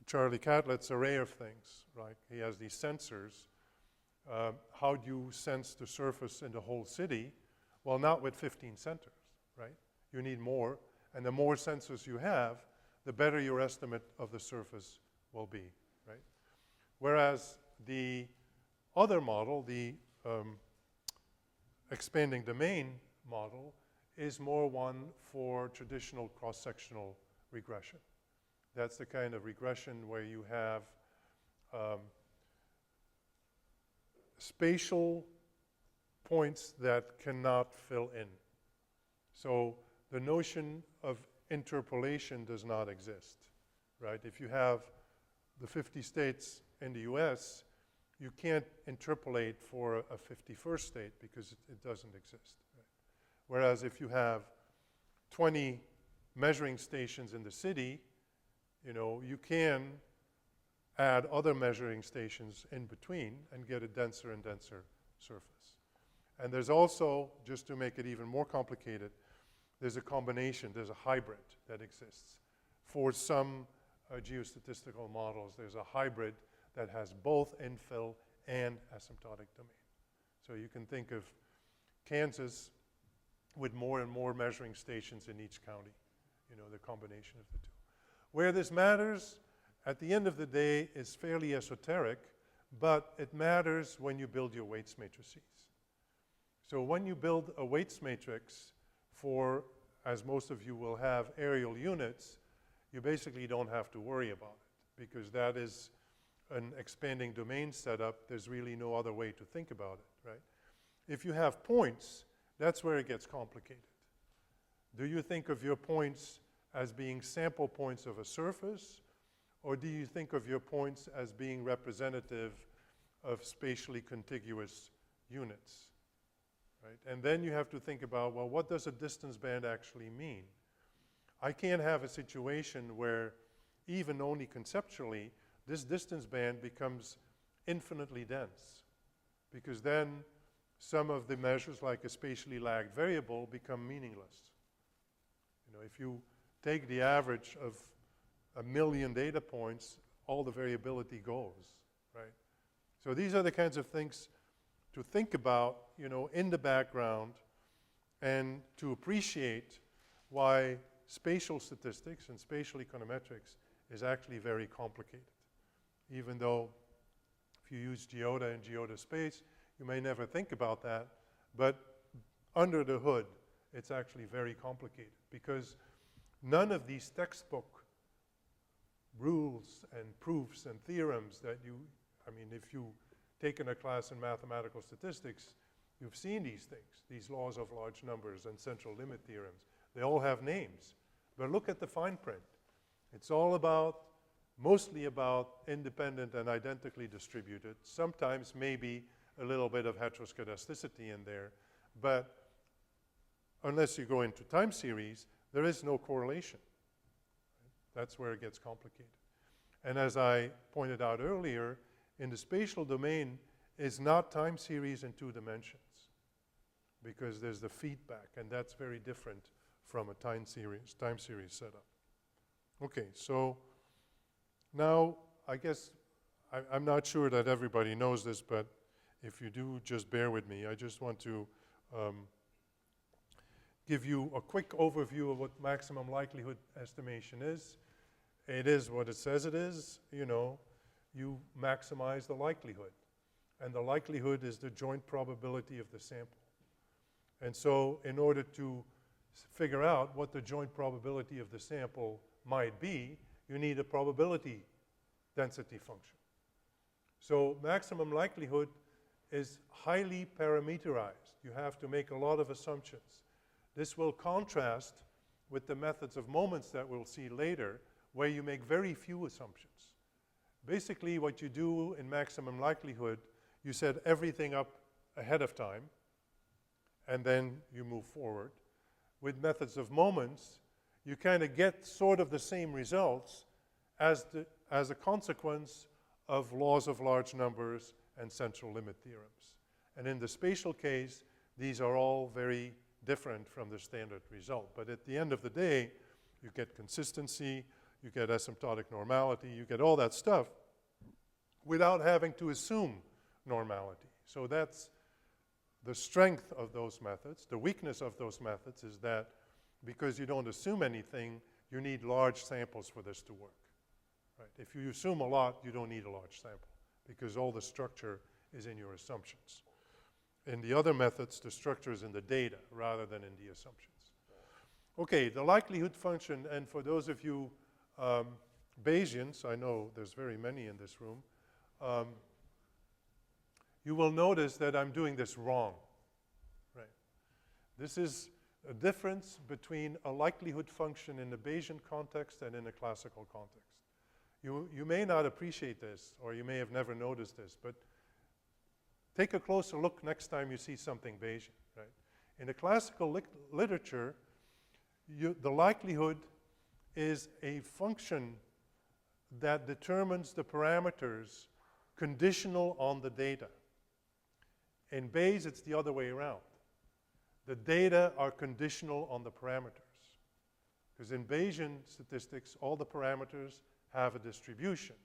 Charlie Catlett's array of things, right? He has these sensors. How do you sense the surface in the whole city? Well, not with 15 sensors, right? You need more, and the more sensors you have, the better your estimate of the surface will be, right? Whereas the other model, the expanding domain model, is more one for traditional cross-sectional regression. That's the kind of regression where you have spatial points that cannot fill in. So the notion of interpolation does not exist, right? If you have the 50 states in the US, you can't interpolate for a 51st state because it doesn't exist, right? Whereas if you have 20 measuring stations in the city, you can add other measuring stations in between and get a denser and denser surface. And there's also, just to make it even more complicated, there's a combination, there's a hybrid that exists. For some geostatistical models, there's a hybrid that has both infill and asymptotic domain. So you can think of Kansas with more and more measuring stations in each county, you know, the combination of the two. Where this matters, at the end of the day, is fairly esoteric, but it matters when you build your weights matrices. So when you build a weights matrix for, as most of you will have, aerial units, you basically don't have to worry about it, because that is an expanding domain setup. There's really no other way to think about it, right? If you have points, that's where it gets complicated. Do you think of your points as being sample points of a surface, or do you think of your points as being representative of spatially contiguous units, right? And then you have to think about, well, what does a distance band actually mean? I can't have a situation where, even only conceptually, this distance band becomes infinitely dense, because then some of the measures, like a spatially lagged variable, become meaningless. You know, if you take the average of 1 million data points, all the variability goes, right? So these are the kinds of things to think about, you know, in the background, and to appreciate why spatial statistics and spatial econometrics is actually very complicated. Even though if you use GeoDa and GeoDa space, you may never think about that, but under the hood, it's actually very complicated, because none of these textbook rules and proofs and theorems that you, I mean, if you've taken a class in mathematical statistics, you've seen these things, these laws of large numbers and central limit theorems. They all have names, but look at the fine print. It's all about, mostly about independent and identically distributed, sometimes maybe a little bit of heteroscedasticity in there, but unless you go into time series, there is no correlation. That's where it gets complicated. And as I pointed out earlier, in the spatial domain is not time series in 2 dimensions, because there's the feedback, and that's very different from a time series setup. Okay, so now I guess I'm not sure that everybody knows this, but if you do, just bear with me. I just want to give you a quick overview of what maximum likelihood estimation is. It is what it says it is. You know, you maximize the likelihood. And the likelihood is the joint probability of the sample. And so in order to figure out what the joint probability of the sample might be, you need a probability density function. So maximum likelihood is highly parameterized. You have to make a lot of assumptions. This will contrast with the methods of moments that we'll see later, where you make very few assumptions. Basically, what you do in maximum likelihood, you set everything up ahead of time, and then you move forward. With methods of moments, you kind of get sort of the same results as a consequence of laws of large numbers and central limit theorems. And in the spatial case, these are all very different from the standard result. But at the end of the day, you get consistency, you get asymptotic normality, you get all that stuff without having to assume normality. So that's the strength of those methods. The weakness of those methods is that because you don't assume anything, you need large samples for this to work. Right? If you assume a lot, you don't need a large sample, because all the structure is in your assumptions. In the other methods, the structure is in the data rather than in the assumptions. Okay, the likelihood function, and for those of you Bayesians, I know there's very many in this room, you will notice that I'm doing this wrong. Right? This is a difference between a likelihood function in the Bayesian context and in a classical context. You may not appreciate this, or you may have never noticed this, but take a closer look next time you see something Bayesian. Right? In the classical literature, the likelihood is a function that determines the parameters conditional on the data. In Bayes, it's the other way around. The data are conditional on the parameters. Because in Bayesian statistics, all the parameters have a distribution.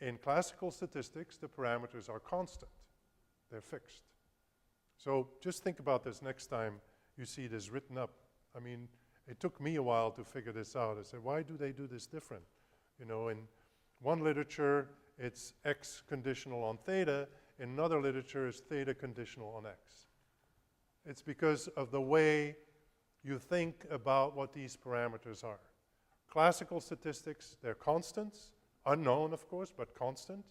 In classical statistics, the parameters are constant. They're fixed. So just think about this next time you see this written up. I mean, it took me a while to figure this out. I said, why do they do this different? You know, in one literature, it's x conditional on theta. In another literature, it's theta conditional on x. It's because of the way you think about what these parameters are. Classical statistics, they're constants, unknown, of course, but constant.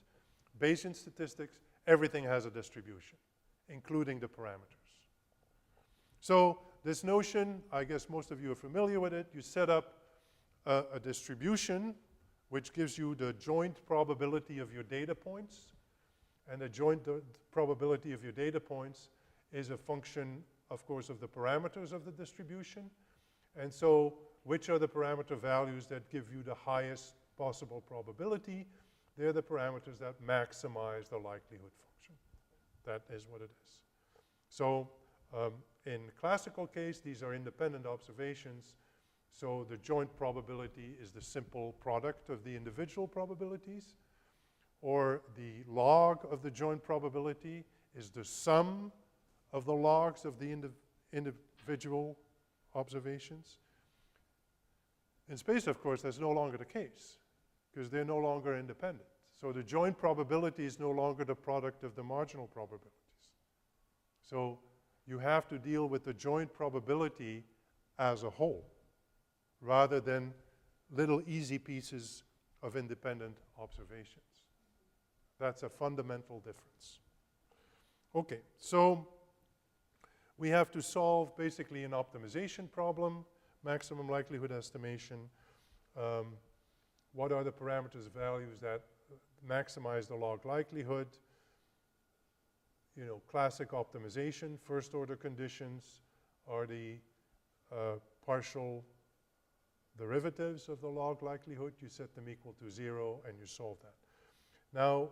Bayesian statistics, everything has a distribution, including the parameters. So this notion, I guess most of you are familiar with it. You set up a distribution which gives you the joint probability of your data points. And the joint probability of your data points is a function, of course, of the parameters of the distribution. And so which are the parameter values that give you the highest possible probability? They're the parameters that maximize the likelihood function. That is what it is. So in classical case, these are independent observations. So the joint probability is the simple product of the individual probabilities, or the log of the joint probability is the sum of the logs of the individual observations. In space, of course, that's no longer the case, because they're no longer independent. So the joint probability is no longer the product of the marginal probabilities. So you have to deal with the joint probability as a whole, rather than little easy pieces of independent observations. That's a fundamental difference. Okay, so we have to solve basically an optimization problem, maximum likelihood estimation. What are the parameters values that maximize the log likelihood? You know, classic optimization, first order conditions are the partial derivatives of the log likelihood. You set them equal to 0 and you solve that. Now,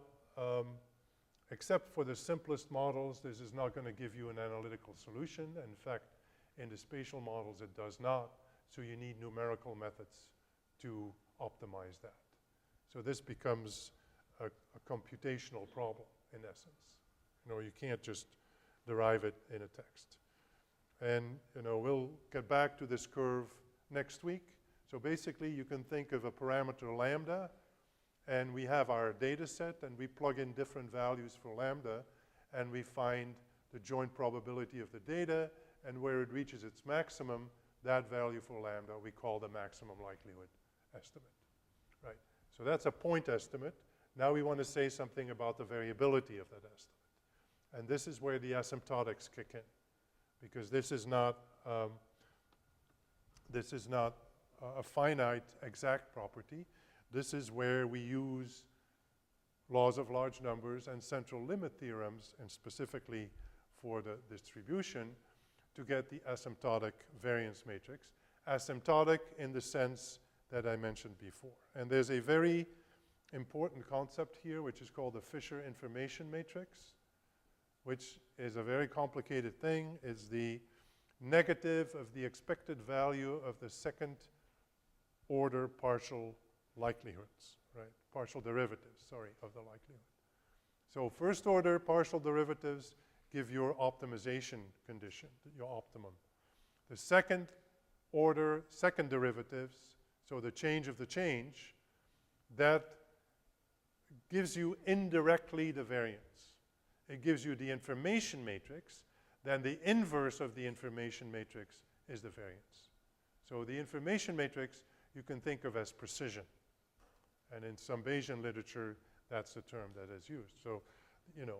except for the simplest models, this is not going to give you an analytical solution. In fact, in the spatial models, it does not. So you need numerical methods to optimize that. So this becomes a computational problem, in essence. You know, you can't just derive it in a text. And, you know, we'll get back to this curve next week. So basically, you can think of a parameter lambda, and we have our data set, and we plug in different values for lambda, and we find the joint probability of the data, and where it reaches its maximum, that value for lambda we call the maximum likelihood estimate, right? So that's a point estimate. Now we want to say something about the variability of that estimate. And this is where the asymptotics kick in, because this is not a finite exact property. This is where we use laws of large numbers and central limit theorems, and specifically for the distribution, to get the asymptotic variance matrix. Asymptotic in the sense that I mentioned before. And there's a very important concept here, which is called the Fisher information matrix, which is a very complicated thing. It's the negative of the expected value of the second order partial likelihoods, right? Partial derivatives, sorry, of the likelihood. So first order partial derivatives give your optimization condition, your optimum. The second order second derivatives, so the change of the change, that gives you indirectly the variance. It gives you the information matrix, then the inverse of the information matrix is the variance. So the information matrix you can think of as precision. And in some Bayesian literature, that's the term that is used. So, you know,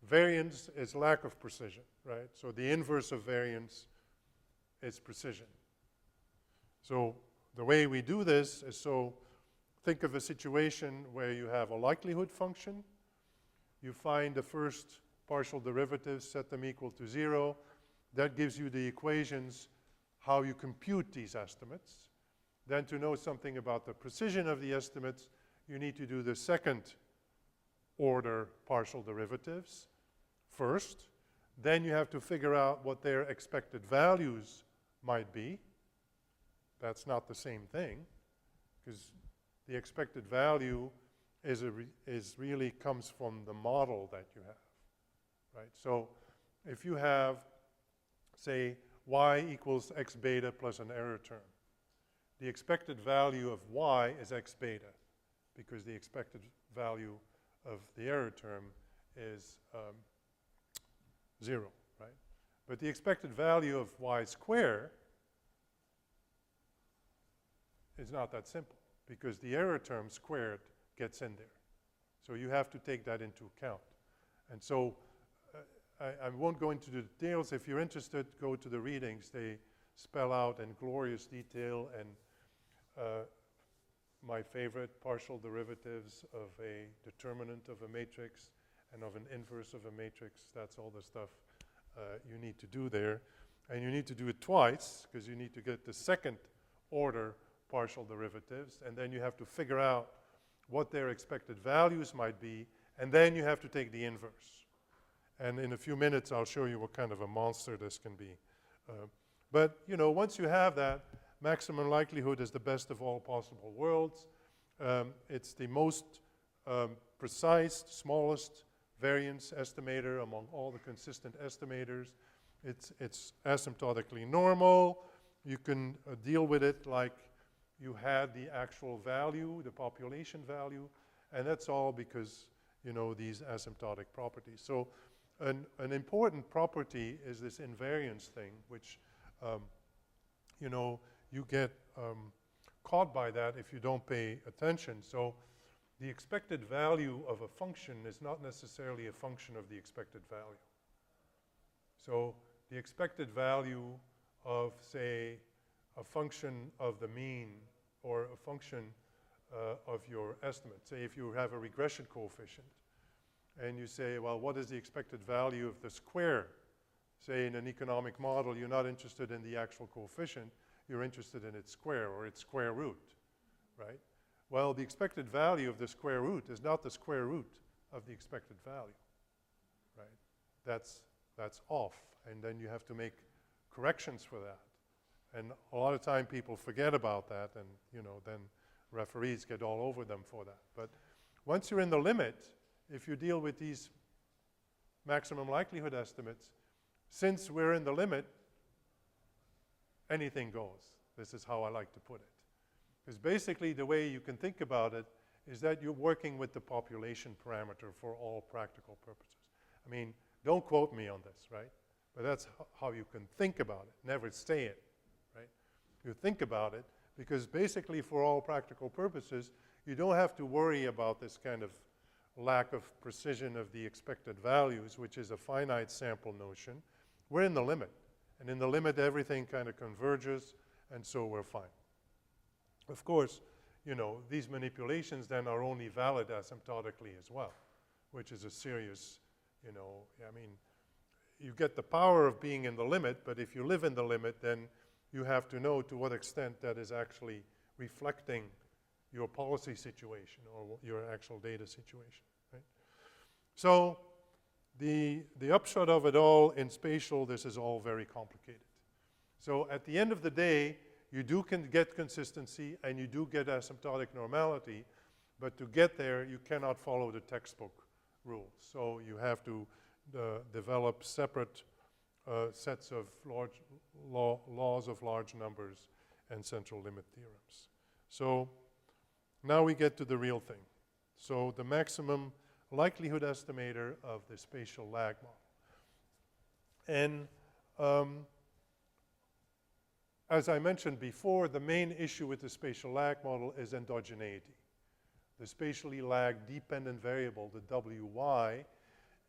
variance is lack of precision, right? So the inverse of variance is precision. So the way we do this is, so think of a situation where you have a likelihood function. You find the first partial derivatives, set them equal to 0. That gives you the equations how you compute these estimates. Then to know something about the precision of the estimates, you need to do the second order partial derivatives first. Then you have to figure out what their expected values might be. That's not the same thing, because the expected value is really comes from the model that you have, right? So if you have, say, y equals x beta plus an error term, the expected value of y is x beta, because the expected value of the error term is 0, right? But the expected value of y squared is not that simple, because the error term squared gets in there. So you have to take that into account. And so I won't go into the details. If you're interested, go to the readings. They spell out in glorious detail and my favorite partial derivatives of a determinant of a matrix and of an inverse of a matrix. That's all the stuff you need to do there. And you need to do it twice, because you need to get the second order partial derivatives, and then you have to figure out what their expected values might be, and then you have to take the inverse. And in a few minutes, I'll show you what kind of a monster this can be. But, you know, once you have that, maximum likelihood is the best of all possible worlds. It's the most precise, smallest variance estimator among all the consistent estimators. It's asymptotically normal. You can deal with it like you had the actual value, the population value, and that's all because, you know, these asymptotic properties. So an important property is this invariance thing, which, you know, you get caught by that if you don't pay attention. So the expected value of a function is not necessarily a function of the expected value. So the expected value of, say, a function of the mean or a function of your estimate. Say if you have a regression coefficient and you say, well, what is the expected value of the square? Say in an economic model, you're not interested in the actual coefficient, you're interested in its square or its square root, right? Well, the expected value of the square root is not the square root of the expected value, right? That's off, and then you have to make corrections for that. And a lot of time people forget about that, and, you know, then referees get all over them for that. But once you're in the limit, if you deal with these maximum likelihood estimates, since we're in the limit, anything goes. This is how I like to put it. Because basically the way you can think about it is that you're working with the population parameter for all practical purposes. I mean, don't quote me on this, right? But that's how you can think about it. Never say it, right? You think about it because basically for all practical purposes, you don't have to worry about this kind of lack of precision of the expected values, which is a finite sample notion. We're in the limit. And in the limit, everything kind of converges, and so we're fine. Of course, you know, these manipulations then are only valid asymptotically as well, which is a serious, you know, I mean, you get the power of being in the limit, but if you live in the limit, then you have to know to what extent that is actually reflecting your policy situation or your actual data situation, right? So the upshot of it all in spatial, this is all very complicated. So at the end of the day, you do get consistency and you do get asymptotic normality, but to get there, you cannot follow the textbook rules. So you have to develop separate sets of laws of large numbers and central limit theorems. So now we get to the real thing. So the maximum likelihood estimator of the spatial lag model. And as I mentioned before, the main issue with the spatial lag model is endogeneity. The spatially lag dependent variable, the wy,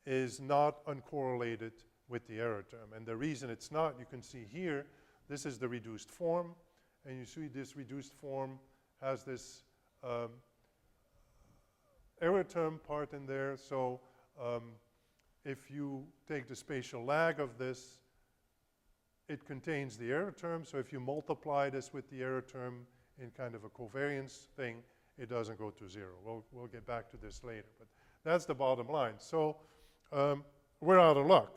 is not uncorrelated with the error term. And the reason it's not, you can see here, this is the reduced form, and you see this reduced form has this error term part in there. So if you take the spatial lag of this, it contains the error term. So if you multiply this with the error term in kind of a covariance thing, it doesn't go to 0. We'll get back to this later, but that's the bottom line. So we're out of luck.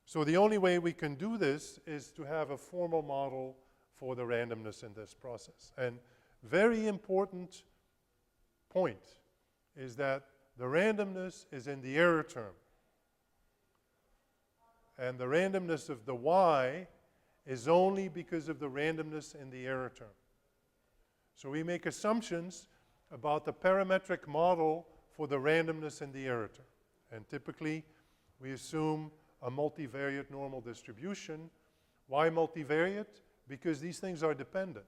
So the only way we can do this is to have a formal model for the randomness in this process. And very important point is that the randomness is in the error term. And the randomness of the y is only because of the randomness in the error term. So we make assumptions about the parametric model for the randomness in the error term. And typically, we assume a multivariate normal distribution. Why multivariate? Because these things are dependent.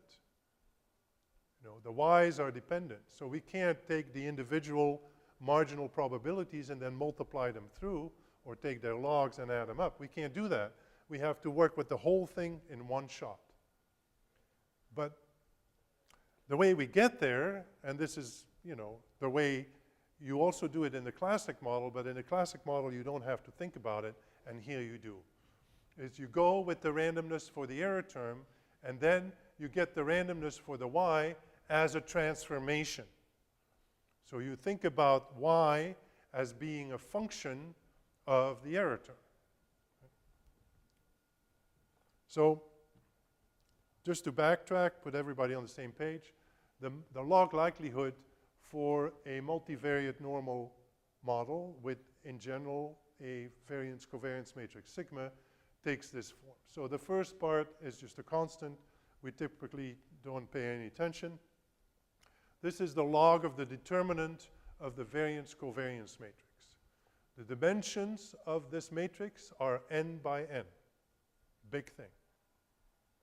You know, the y's are dependent. So we can't take the individual marginal probabilities and then multiply them through, or take their logs and add them up. We can't do that. We have to work with the whole thing in one shot. But the way we get there, and this is, you know, the way you also do it in the classic model, but in the classic model you don't have to think about it, and here you do, is you go with the randomness for the error term, and then you get the randomness for the y as a transformation. So you think about y as being a function of the error term. So just to backtrack, put everybody on the same page, the log likelihood for a multivariate normal model with, in general, a variance-covariance matrix sigma takes this form. So the first part is just a constant. We typically don't pay any attention. This is the log of the determinant of the variance-covariance matrix. The dimensions of this matrix are n by n. Big thing,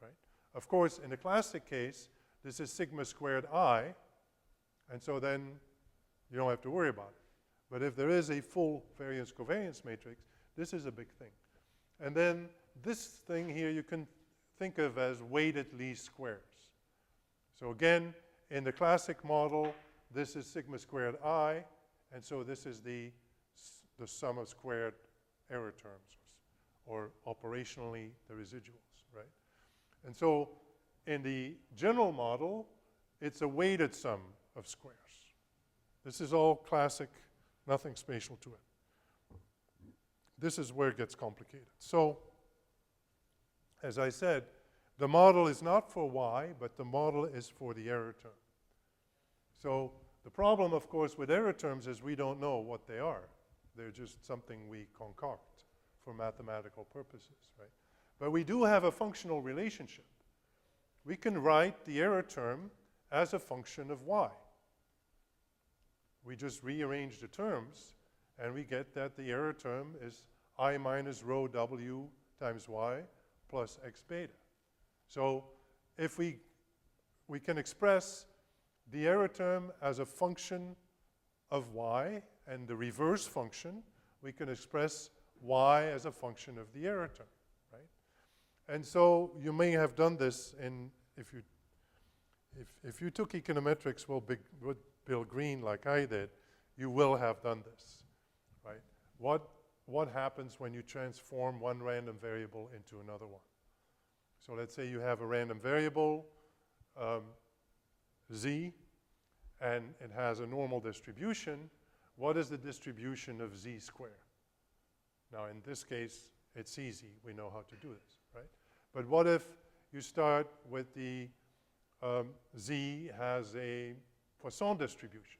right? Of course, in the classic case, this is sigma squared I, and so then you don't have to worry about it. But if there is a full variance-covariance matrix, this is a big thing. And then this thing here you can think of as weighted least squares. So again, in the classic model, this is sigma squared I, and so this is the sum of squared error terms, or operationally the residuals, right? And so in the general model, it's a weighted sum of squares. This is all classic, nothing spatial to it. This is where it gets complicated. So, as I said, the model is not for y, but the model is for the error term. So the problem, of course, with error terms is we don't know what they are. They're just something we concoct for mathematical purposes, right? But we do have a functional relationship. We can write the error term as a function of y. We just rearrange the terms, and we get that the error term is I minus rho w times y plus x beta. So if we can express the error term as a function of y, and the reverse function, we can express y as a function of the error term, right? And so you may have done this in, if you took econometrics with Bill Green like I did, you will have done this, right? What happens when you transform one random variable into another one? So let's say you have a random variable, z, and it has a normal distribution. What is the distribution of z squared? Now, in this case, it's easy. We know how to do this, right? But what if you start with the z has a Poisson distribution?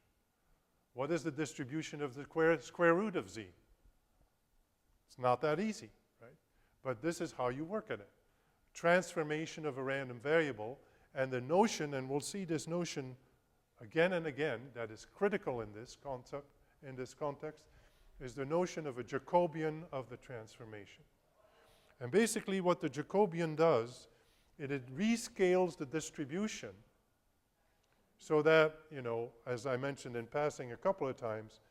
What is the distribution of the square root of z? It's not that easy, right? But this is how you work at it. Transformation of a random variable, and the notion, and we'll see this notion again and again, that is critical in this concept, in this context, is the notion of a Jacobian of the transformation. And basically what the Jacobian does, it rescales the distribution so that, you know, as I mentioned in passing a couple of times,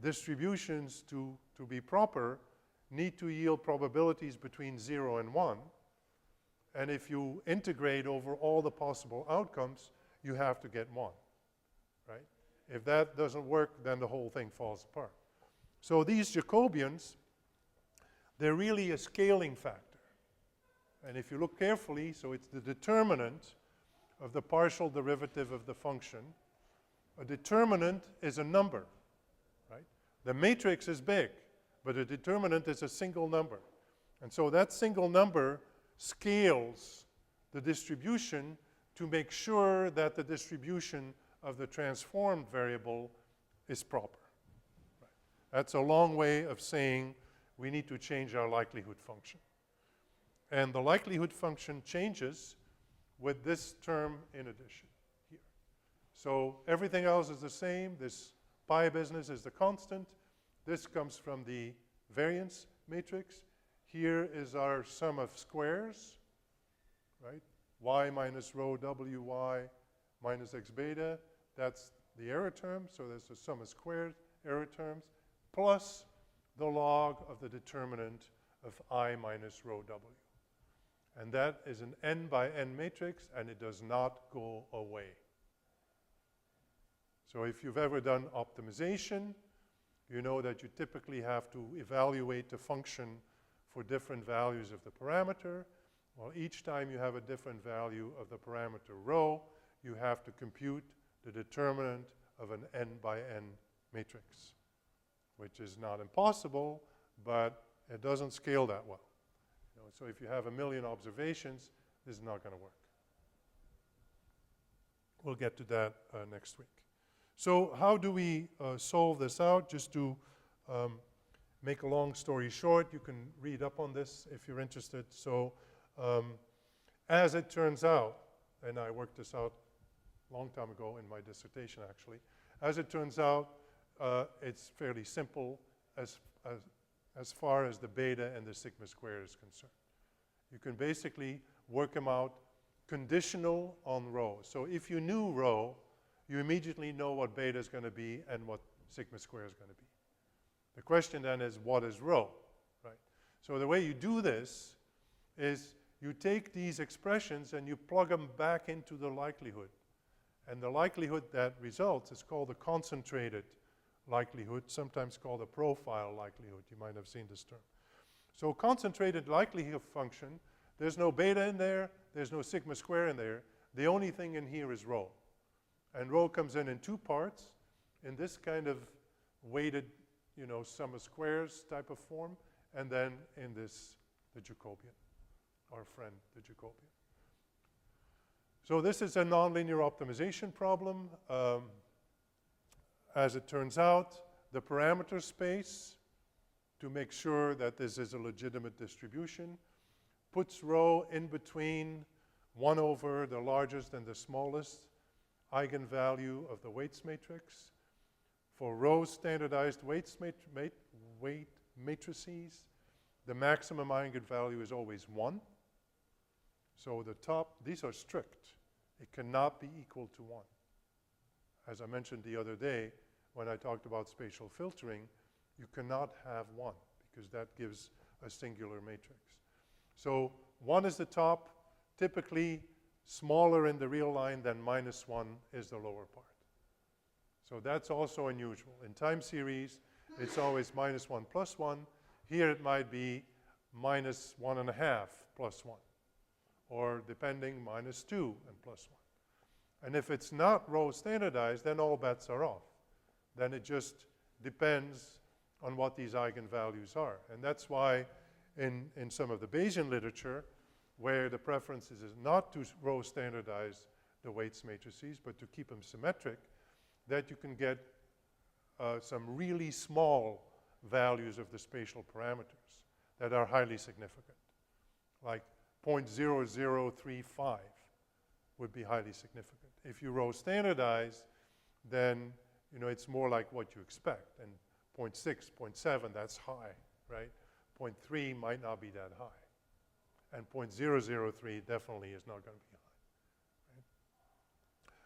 distributions to be proper need to yield probabilities between 0 and 1. And if you integrate over all the possible outcomes, you have to get 1, right? If that doesn't work, then the whole thing falls apart. So these Jacobians, they're really a scaling factor. And if you look carefully, so it's the determinant of the partial derivative of the function. A determinant is a number, right? The matrix is big, but a determinant is a single number. And so that single number scales the distribution to make sure that the distribution of the transformed variable is proper. Right. That's a long way of saying we need to change our likelihood function. And the likelihood function changes with this term in addition here. So everything else is the same. This pi business is the constant. This comes from the variance matrix. Here is our sum of squares, right? Y minus rho wy minus x beta. That's the error term. So there's the sum of squared error terms plus the log of the determinant of I minus rho w. And that is an n by n matrix, and it does not go away. So if you've ever done optimization, you know that you typically have to evaluate the function for different values of the parameter. Well, each time you have a different value of the parameter rho, you have to compute the determinant of an n by n matrix, which is not impossible, but it doesn't scale that well. You know, so if you have 1 million observations, this is not going to work. We'll get to that next week. So how do we solve this out? Just to make a long story short, you can read up on this if you're interested. So as it turns out, and I worked this out a long time ago in my dissertation actually, as it turns out, it's fairly simple as far as the beta and the sigma square is concerned. You can basically work them out conditional on rho. So if you knew rho, you immediately know what beta is going to be and what sigma square is going to be. The question then is, what is rho, right? So the way you do this is you take these expressions and you plug them back into the likelihood. And the likelihood that results is called the concentrated likelihood, sometimes called a profile likelihood. You might have seen this term. So concentrated likelihood function, there's no beta in there, there's no sigma square in there. The only thing in here is rho. And rho comes in two parts, in this kind of weighted, you know, sum of squares type of form, and then in this, the Jacobian, our friend, the Jacobian. So this is a nonlinear optimization problem. As it turns out, the parameter space, to make sure that this is a legitimate distribution, puts rho in between 1 over the largest and the smallest eigenvalue of the weights matrix. For rho standardized weight matrices, the maximum eigenvalue is always 1. So the top, these are strict. It cannot be equal to 1. As I mentioned the other day when I talked about spatial filtering, you cannot have 1 because that gives a singular matrix. So 1 is the top, typically smaller in the real line than -1 is the lower part. So that's also unusual. In time series, it's always -1 plus 1. Here it might be -1.5 plus 1. Or depending, -2 and plus 1. And if it's not rho standardized, then all bets are off. Then it just depends on what these eigenvalues are. And that's why in some of the Bayesian literature, where the preference is not to rho standardize the weights matrices, but to keep them symmetric, that you can get some really small values of the spatial parameters that are highly significant, like 0.0035 would be highly significant. If you rho standardize, then you know it's more like what you expect, and 0.6, 0.7, that's high, right? 0.3 might not be that high, and 0.003 definitely is not going to be high. Right?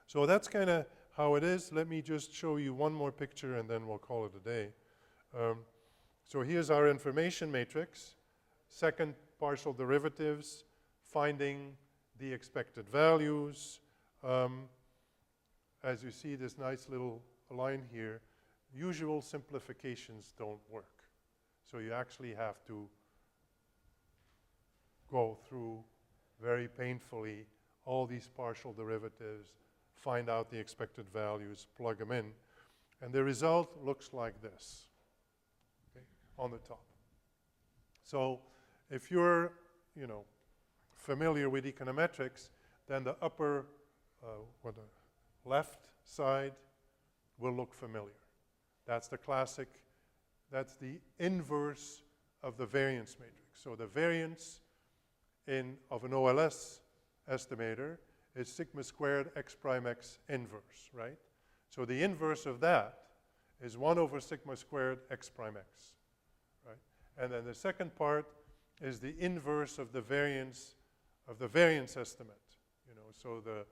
So that's kind of how it is. Let me just show you one more picture, and then we'll call it a day. So here's our information matrix, second partial derivatives, finding the expected values. As you see this nice little line here, usual simplifications don't work. So you actually have to go through very painfully all these partial derivatives, find out the expected values, plug them in, and the result looks like this, okay, on the top. So if you're, you know, familiar with econometrics, then the upper or the left side will look familiar. That's the classic, that's the inverse of the variance matrix. So the variance of an OLS estimator is sigma squared x prime x inverse, right? So the inverse of that is 1 over sigma squared x prime x, right? And then the second part is the inverse of the variance estimate, you know, so the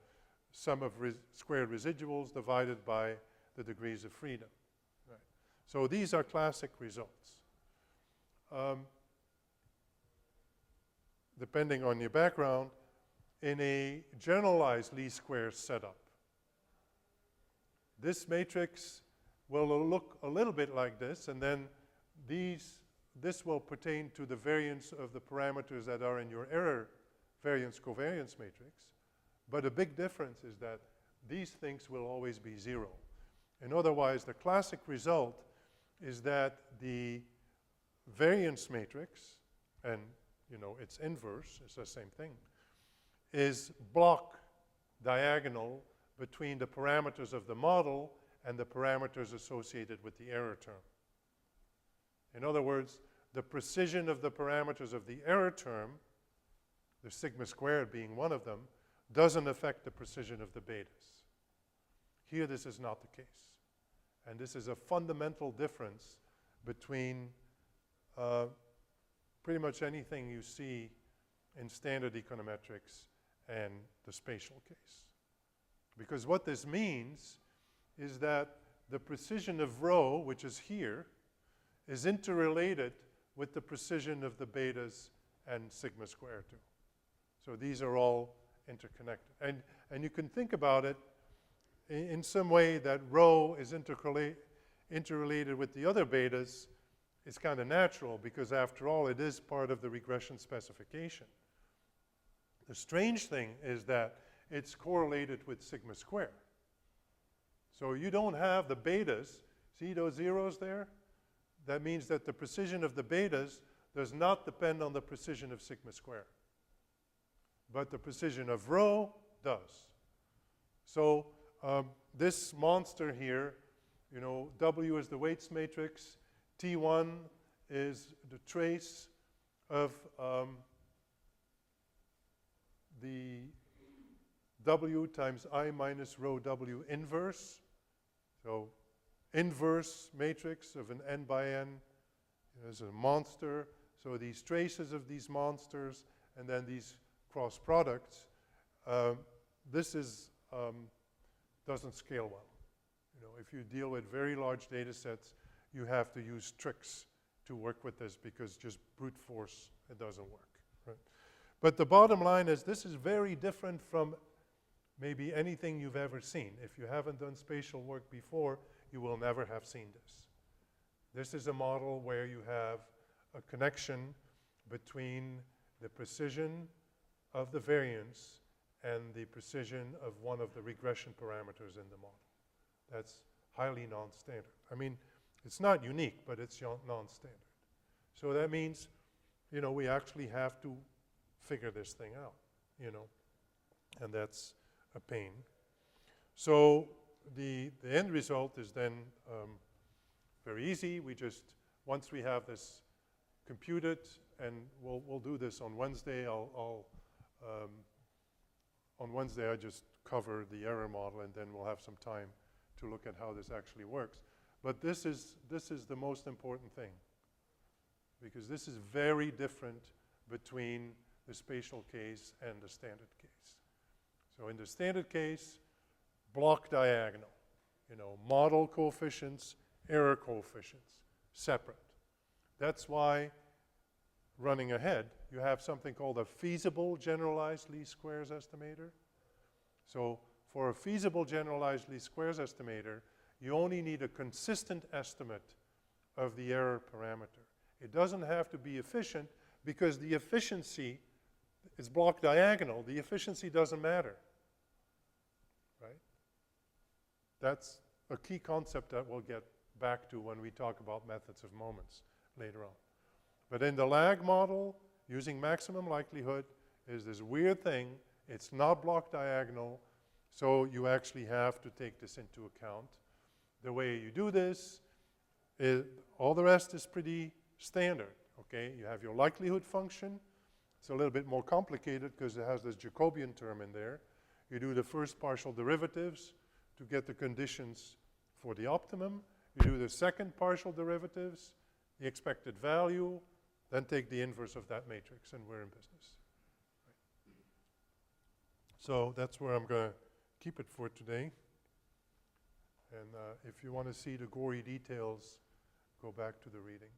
sum of squared residuals divided by the degrees of freedom, right? So these are classic results. Depending on your background, in a generalized least squares setup, this matrix will look a little bit like this, and then this will pertain to the variance of the parameters that are in your error variance covariance matrix. But a big difference is that these things will always be 0. And otherwise, the classic result is that the variance matrix, and you know its inverse, it's the same thing, is block diagonal between the parameters of the model and the parameters associated with the error term. In other words, the precision of the parameters of the error term, the sigma squared being one of them, doesn't affect the precision of the betas. Here, this is not the case. And this is a fundamental difference between pretty much anything you see in standard econometrics and the spatial case. Because what this means is that the precision of rho, which is here, is interrelated with the precision of the betas and sigma squared too. So these are all interconnected. And you can think about it in some way that rho is interrelated with the other betas. It's kind of natural because after all it is part of the regression specification. The strange thing is that it's correlated with sigma squared. So you don't have the betas. See those zeros there? That means that the precision of the betas does not depend on the precision of sigma squared. But the precision of rho does. So this monster here, you know, W is the weights matrix, T1 is the trace of the W times I minus rho W inverse. So inverse matrix of an n by n is a monster. So these traces of these monsters and then these cross products, this is doesn't scale well. You know, if you deal with very large data sets, you have to use tricks to work with this because just brute force, it doesn't work. Right? But the bottom line is this is very different from maybe anything you've ever seen. If you haven't done spatial work before, you will never have seen this. This is a model where you have a connection between the precision of the variance and the precision of one of the regression parameters in the model. That's highly non-standard. I mean, it's not unique, but it's non-standard. So that means, you know, we actually have to figure this thing out, you know, and that's a pain. So the end result is then very easy. We just, once we have this computed, and we'll do this on Wednesday, on Wednesday I just cover the error model and then we'll have some time to look at how this actually works. But this is the most important thing because this is very different between the spatial case and the standard case. So in the standard case, block diagonal, you know, model coefficients, error coefficients, separate. That's why, running ahead, you have something called a feasible generalized least squares estimator. So for a feasible generalized least squares estimator, you only need a consistent estimate of the error parameter. It doesn't have to be efficient because the efficiency is block diagonal. The efficiency doesn't matter, right? That's a key concept that we'll get back to when we talk about methods of moments later on. But in the lag model, using maximum likelihood is this weird thing. It's not block diagonal, so you actually have to take this into account. The way you do this All the rest is pretty standard, okay? You have your likelihood function. It's a little bit more complicated because it has this Jacobian term in there. You do the first partial derivatives to get the conditions for the optimum. You do the second partial derivatives, the expected value, then take the inverse of that matrix, and we're in business. Right. So that's where I'm going to keep it for today. And if you want to see the gory details, go back to the readings.